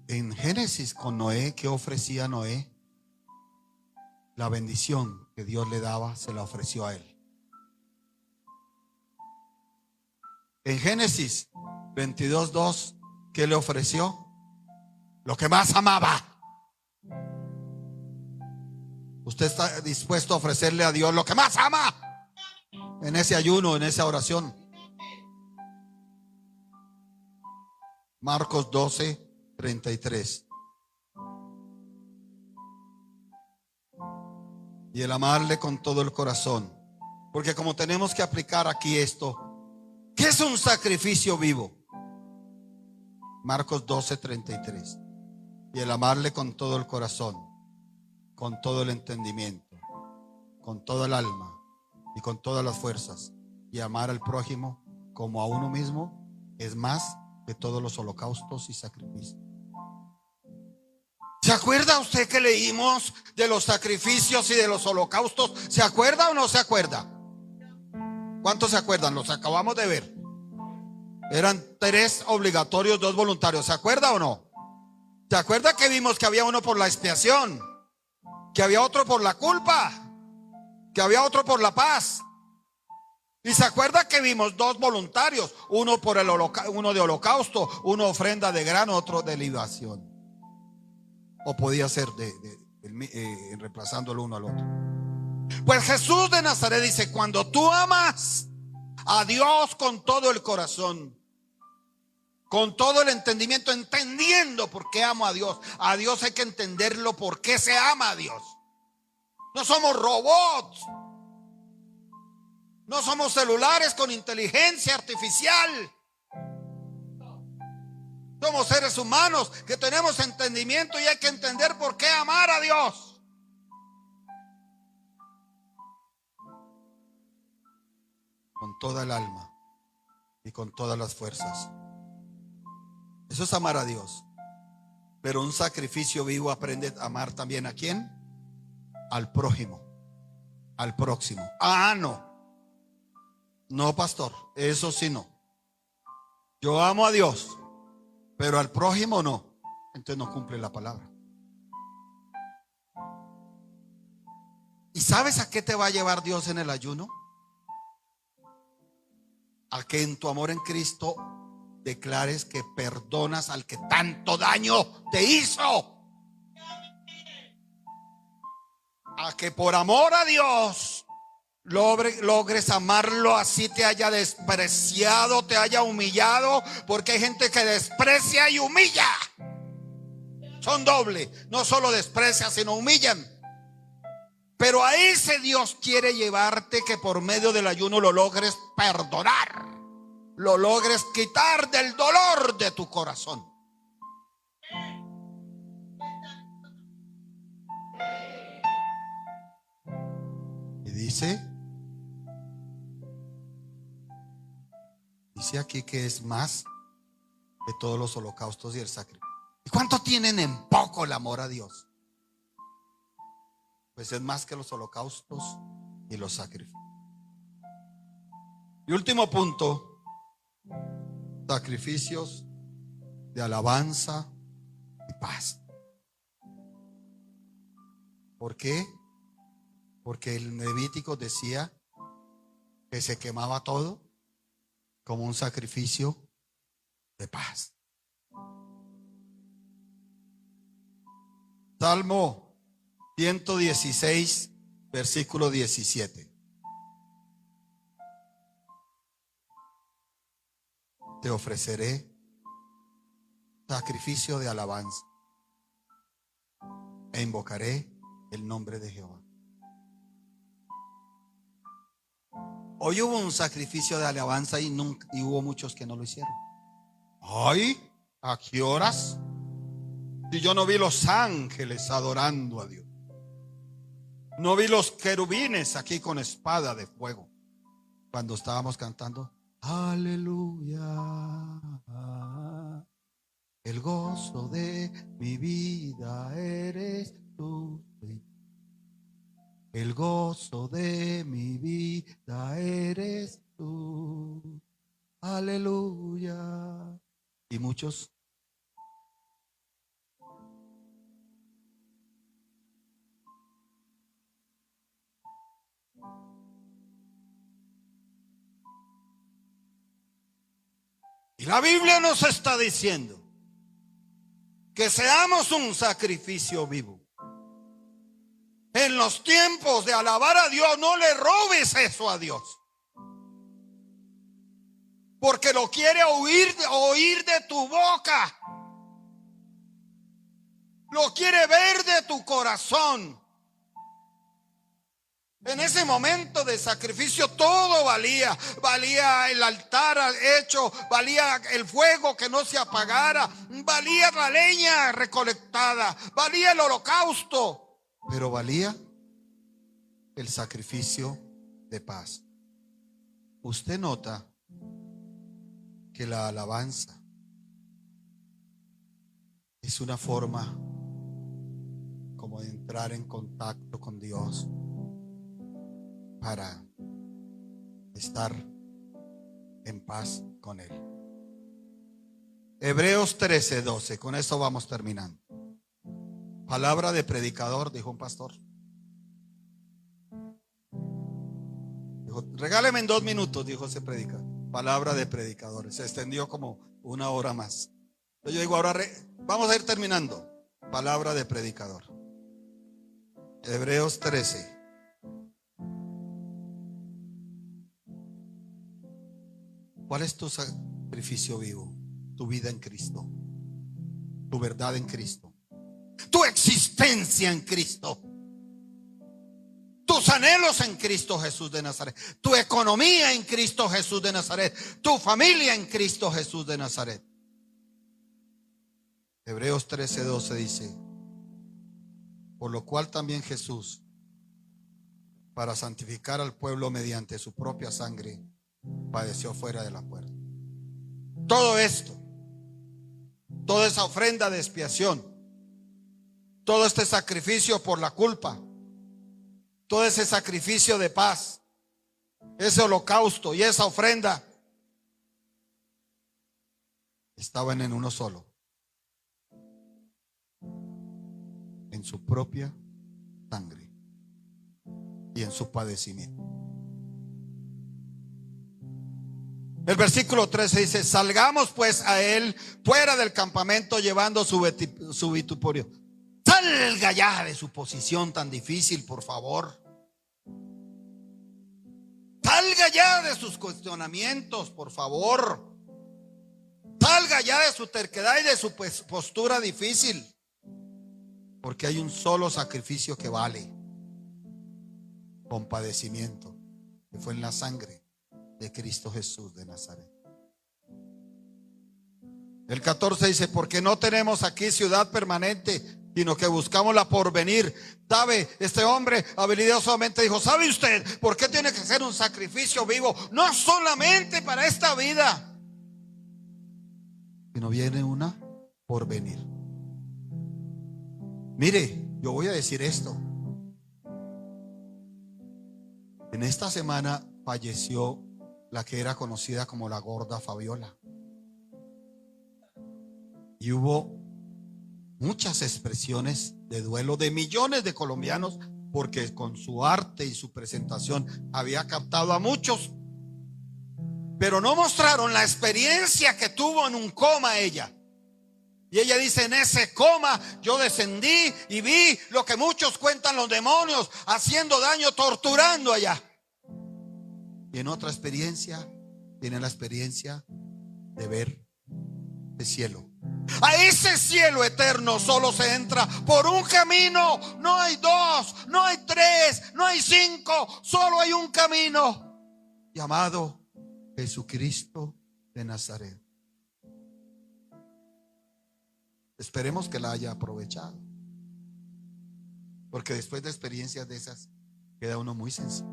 En Génesis con Noé, ¿qué ofrecía Noé? La bendición que Dios le daba, se la ofreció a él. En Génesis 22:2, ¿qué le ofreció? Lo que más amaba. ¿Usted está dispuesto a ofrecerle a Dios lo que más ama en ese ayuno, en esa oración? Marcos 12:33. Y el amarle con todo el corazón. Porque como tenemos que aplicar aquí esto, ¿qué es un sacrificio vivo? Marcos 12:33. Y el amarle con todo el corazón, con todo el entendimiento, con toda el alma y con todas las fuerzas, y amar al prójimo como a uno mismo, es más que todos los holocaustos y sacrificios. ¿Se acuerda usted que leímos de los sacrificios y de los holocaustos? ¿Se acuerda o no se acuerda? ¿Cuántos se acuerdan? Los acabamos de ver. Eran 3 obligatorios, 2 voluntarios. ¿Se acuerda o no? ¿Se acuerda que vimos que había uno por la expiación, que había otro por la culpa, que había otro por la paz? Y se acuerda que vimos 2 voluntarios, uno por el uno de holocausto, uno ofrenda de grano, otro de libación. O podía ser reemplazando el uno al otro. Pues Jesús de Nazaret dice: cuando tú amas a Dios con todo el corazón, con todo el entendimiento, entendiendo por qué amo a Dios. A Dios hay que entenderlo, por qué se ama a Dios. No somos robots, no somos celulares con inteligencia artificial. Somos seres humanos que tenemos entendimiento, y hay que entender por qué amar a Dios. Con toda el alma y con todas las fuerzas. Eso es amar a Dios. Pero un sacrificio vivo aprende a amar también ¿a quién? Al prójimo, al próximo. No, pastor, eso sí no. Yo amo a Dios, pero al prójimo no. Entonces no cumple la palabra. ¿Y sabes a qué te va a llevar Dios en el ayuno? A que en tu amor en Cristo declares que perdonas al que tanto daño te hizo. A que por amor a Dios logres amarlo, así te haya despreciado, te haya humillado. Porque hay gente que desprecia y humilla. Son doble, no solo desprecia, sino humillan. Pero a ese Dios quiere llevarte, que por medio del ayuno lo logres perdonar, lo logres quitar del dolor de tu corazón. Y dice aquí que es más de todos los holocaustos y el sacrificio. ¿Y cuánto tienen en poco el amor a Dios? Pues es más que los holocaustos y los sacrificios. Y último punto, sacrificios de alabanza y paz. ¿Por qué? Porque el Levítico decía que se quemaba todo como un sacrificio de paz. Salmo 116, versículo 17. Te ofreceré sacrificio de alabanza e invocaré el nombre de Jehová. Hoy hubo un sacrificio de alabanza y hubo muchos que no lo hicieron. Ay, ¿a qué horas? Si yo no vi los ángeles adorando a Dios, no vi los querubines aquí con espada de fuego cuando estábamos cantando aleluya, el gozo de mi vida eres tú, el gozo de mi vida eres tú, aleluya. Y muchos y la Biblia nos está diciendo que seamos un sacrificio vivo. En los tiempos de alabar a Dios, no le robes eso a Dios, porque lo quiere oír de tu boca, lo quiere ver de tu corazón. En ese momento de sacrificio todo valía. Valía el altar hecho, valía el fuego que no se apagara, valía la leña recolectada, valía el holocausto, pero valía el sacrificio de paz. Usted nota que la alabanza es una forma como de entrar en contacto con Dios, para estar en paz con Él. Hebreos 13:12. Con eso vamos terminando. Palabra de predicador, dijo un pastor. Dijo, regáleme en 2 minutos, dijo ese predicador. Palabra de predicador. Se extendió como 1 hora más. Entonces yo digo, ahora vamos a ir terminando. Palabra de predicador. Hebreos 13. ¿Cuál es tu sacrificio vivo? Tu vida en Cristo, tu verdad en Cristo, tu existencia en Cristo, tus anhelos en Cristo Jesús de Nazaret, tu economía en Cristo Jesús de Nazaret, tu familia en Cristo Jesús de Nazaret. Hebreos 13:12 dice: por lo cual también Jesús, para santificar al pueblo mediante su propia sangre, padeció fuera de la puerta. Todo esto, toda esa ofrenda de expiación, todo este sacrificio por la culpa, todo ese sacrificio de paz, ese holocausto y esa ofrenda estaban en uno solo, en su propia sangre y en su padecimiento. El versículo 13 dice: salgamos pues a él fuera del campamento llevando su vituperio. Salga ya de su posición tan difícil, por favor. Salga ya de sus cuestionamientos, por favor. Salga ya de su terquedad y de su postura difícil, porque hay un solo sacrificio que vale, con padecimiento, que fue en la sangre de Cristo Jesús de Nazaret. El 14 dice: porque no tenemos aquí ciudad permanente, sino que buscamos la porvenir. ¿Sabe? Este hombre habilidosamente dijo: ¿sabe usted por qué tiene que ser un sacrificio vivo? No solamente para esta vida, sino viene una por venir. Mire, yo voy a decir esto. En esta semana falleció la que era conocida como la gorda Fabiola. Y hubo muchas expresiones de duelo de millones de colombianos, porque con su arte y su presentación había captado a muchos, pero no mostraron la experiencia que tuvo en un coma ella. Y ella dice: en ese coma yo descendí y vi lo que muchos cuentan los demonios, haciendo daño, torturando allá. Y en otra experiencia tiene la experiencia de ver el cielo. A ese cielo eterno solo se entra por un camino. No hay dos, no hay tres, no hay cinco, solo hay un camino llamado Jesucristo de Nazaret. Esperemos que la haya aprovechado, porque después de experiencias de esas queda uno muy sencillo.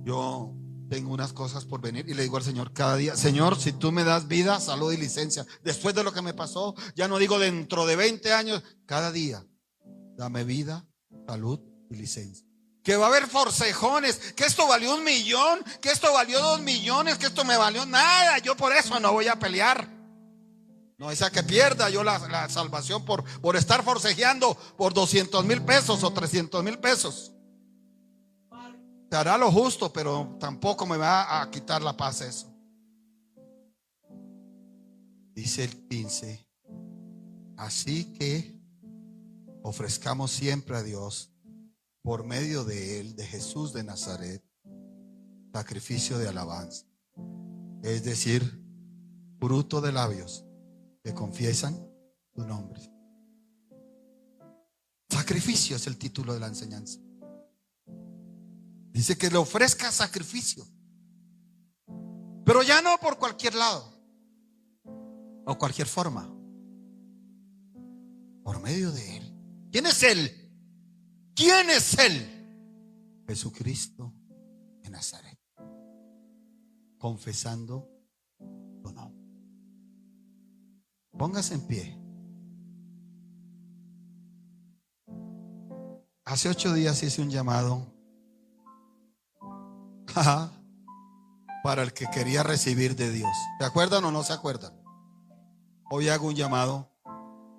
Yo tengo unas cosas por venir y le digo al Señor cada día: Señor, si tú me das vida, salud y licencia, después de lo que me pasó, ya no digo dentro de 20 años, cada día dame vida, salud y licencia. Que va a haber forcejones, que esto valió 1 millón, que esto valió 2 millones, que esto me valió nada. Yo por eso no voy a pelear. No sea que pierda yo la salvación por estar forcejeando por 200,000 pesos o 300,000 pesos. Te hará lo justo, pero tampoco me va a quitar la paz eso. Dice el 15: así que ofrezcamos siempre a Dios, por medio de Él, de Jesús de Nazaret, sacrificio de alabanza, es decir, fruto de labios que confiesan tu nombre. Sacrificio es el título de la enseñanza. Dice que le ofrezca sacrificio, pero ya no por cualquier lado o cualquier forma, por medio de Él. ¿Quién es Él? ¿Quién es Él? Jesucristo de Nazaret, confesando tu nombre. Póngase en pie. Hace 8 días hice un llamado para el que quería recibir de Dios. ¿Se acuerdan o no se acuerdan? Hoy hago un llamado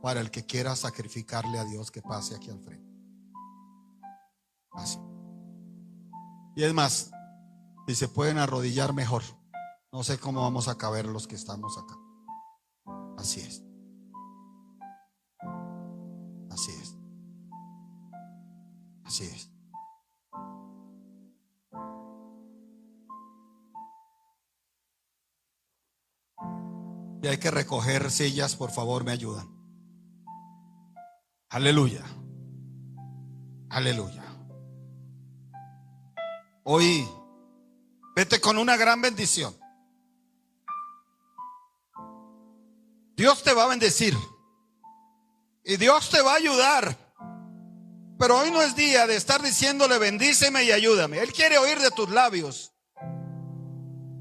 para el que quiera sacrificarle a Dios, que pase aquí al frente. Así. Y es más, si se pueden arrodillar, mejor. No sé cómo vamos a caber los que estamos acá. Así es. Así es. Así es. Y hay que recoger sillas, por favor, me ayudan. Aleluya. Aleluya. Hoy vete con una gran bendición. Dios te va a bendecir y Dios te va a ayudar. Pero hoy no es día de estar diciéndole: bendíceme y ayúdame. Él quiere oír de tus labios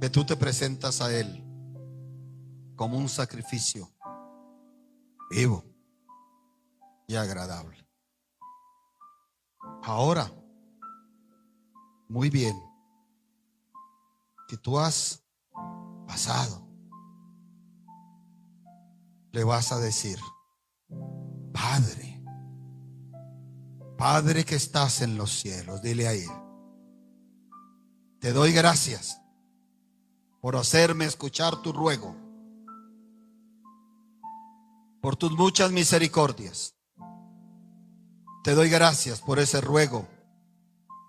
que tú te presentas a Él como un sacrificio vivo y agradable. Ahora, muy bien, que tú has pasado, le vas a decir: Padre, Padre que estás en los cielos, dile a Él: te doy gracias por hacerme escuchar tu ruego, por tus muchas misericordias. Te doy gracias por ese ruego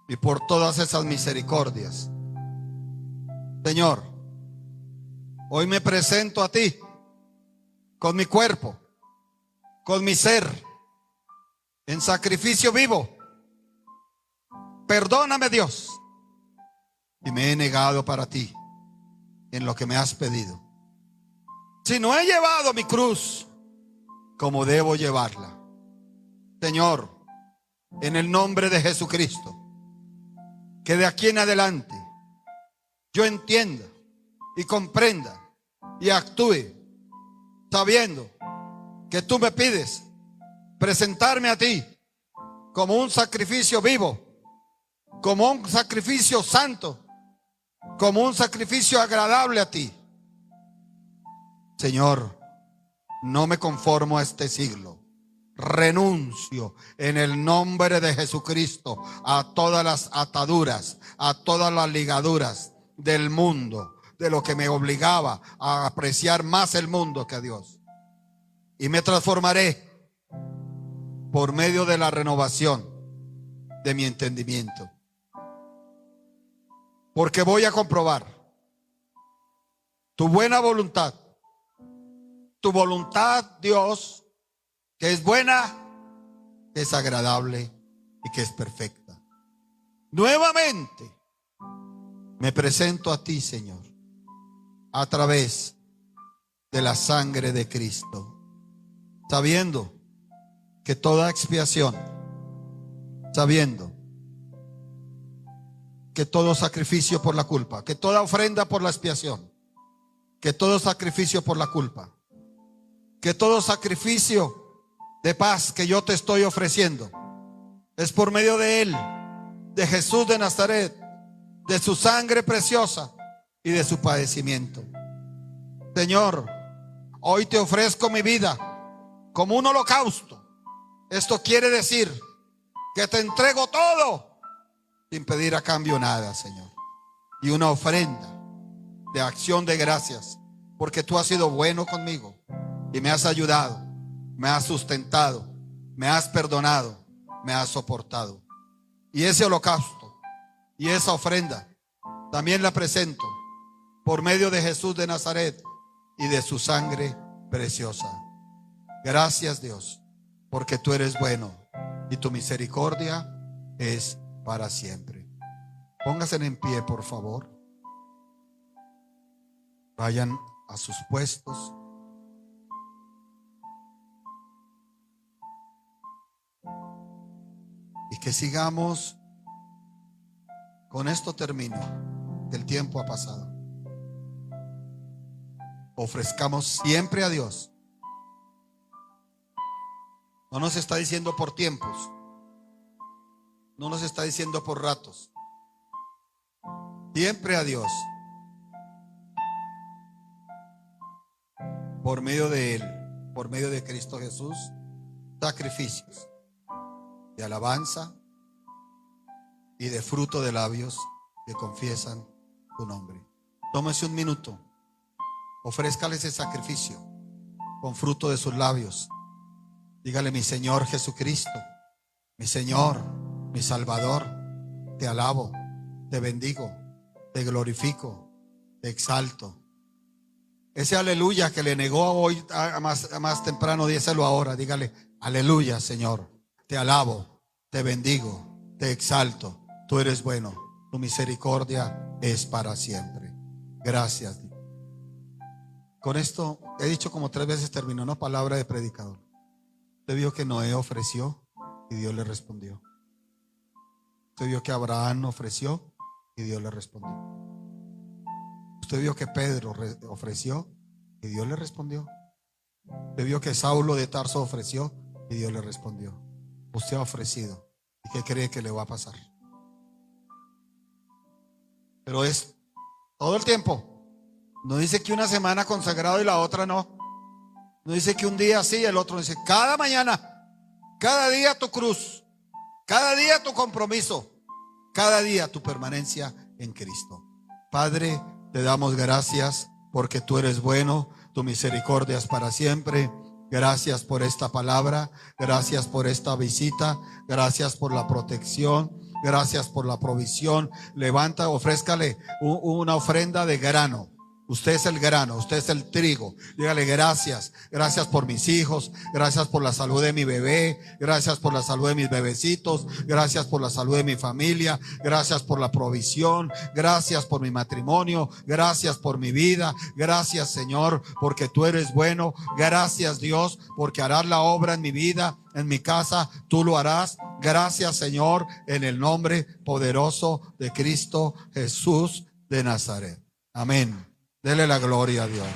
y por todas esas misericordias. Señor, hoy me presento a ti con mi cuerpo, con mi ser, en sacrificio vivo. Perdóname, Dios, y me he negado para ti en lo que me has pedido. Si no he llevado mi cruz como debo llevarla, Señor, en el nombre de Jesucristo, que de aquí en adelante yo entienda y comprenda y actúe sabiendo que tú me pides presentarme a ti como un sacrificio vivo, como un sacrificio santo, como un sacrificio agradable a ti. Señor, no me conformo a este siglo. Renuncio en el nombre de Jesucristo a todas las ataduras, a todas las ligaduras del mundo, de lo que me obligaba a apreciar más el mundo que a Dios. Y me transformaré por medio de la renovación de mi entendimiento. Porque voy a comprobar tu buena voluntad. Tu voluntad, Dios, que es buena, que es agradable y que es perfecta. Nuevamente me presento a ti, Señor, a través de la sangre de Cristo, sabiendo que toda expiación, sabiendo que todo sacrificio por la culpa, que toda ofrenda por la expiación, que todo sacrificio por la culpa, que todo sacrificio de paz que yo te estoy ofreciendo es por medio de Él, de Jesús de Nazaret, de su sangre preciosa y de su padecimiento. Señor, hoy te ofrezco mi vida como un holocausto. Esto quiere decir que te entrego todo sin pedir a cambio nada, Señor. Y una ofrenda de acción de gracias, porque tú has sido bueno conmigo y me has ayudado, me has sustentado, me has perdonado, me has soportado. Y ese holocausto y esa ofrenda también la presento por medio de Jesús de Nazaret y de su sangre preciosa. Gracias, Dios, porque tú eres bueno y tu misericordia es para siempre. Pónganse en pie, por favor. Vayan a sus puestos. Y que sigamos. Con esto termino. El tiempo ha pasado. Ofrezcamos siempre a Dios. No nos está diciendo por tiempos. No nos está diciendo por ratos. Siempre a Dios. Por medio de Él, por medio de Cristo Jesús, sacrificios de alabanza y de fruto de labios que confiesan tu nombre. Tómese un minuto, ofrézcale ese sacrificio con fruto de sus labios. Dígale: mi Señor Jesucristo, mi Señor, mi Salvador, te alabo, te bendigo, te glorifico, te exalto. Ese aleluya que le negó hoy más temprano, díselo ahora. Dígale: aleluya, Señor, te alabo, te bendigo, te exalto. Tú eres bueno, tu misericordia es para siempre. Gracias. Con esto he dicho como 3 veces, terminó una palabra de predicador. Usted vio que Noé ofreció y Dios le respondió. Usted vio que Abraham ofreció y Dios le respondió. Usted vio que Pedro ofreció y Dios le respondió. Usted vio que Saulo de Tarso ofreció y Dios le respondió. Usted ha ofrecido. ¿Y qué cree que le va a pasar? Pero es todo el tiempo. No dice que una semana consagrado y la otra no. No dice que un día sí y el otro. Dice cada mañana, cada día tu cruz, cada día tu compromiso, cada día tu permanencia en Cristo. Padre, te damos gracias porque tú eres bueno, tu misericordia es para siempre. Gracias por esta palabra, gracias por esta visita, gracias por la protección, gracias por la provisión. Levanta, ofrézcale una ofrenda de grano. Usted es el grano, usted es el trigo. Dígale: gracias, gracias por mis hijos, gracias por la salud de mi bebé, gracias por la salud de mis bebecitos, gracias por la salud de mi familia, gracias por la provisión, gracias por mi matrimonio, gracias por mi vida, gracias, Señor, porque tú eres bueno, gracias, Dios, porque harás la obra en mi vida, en mi casa, tú lo harás. Gracias, Señor, en el nombre poderoso de Cristo Jesús de Nazaret. Amén. Dele la gloria a Dios.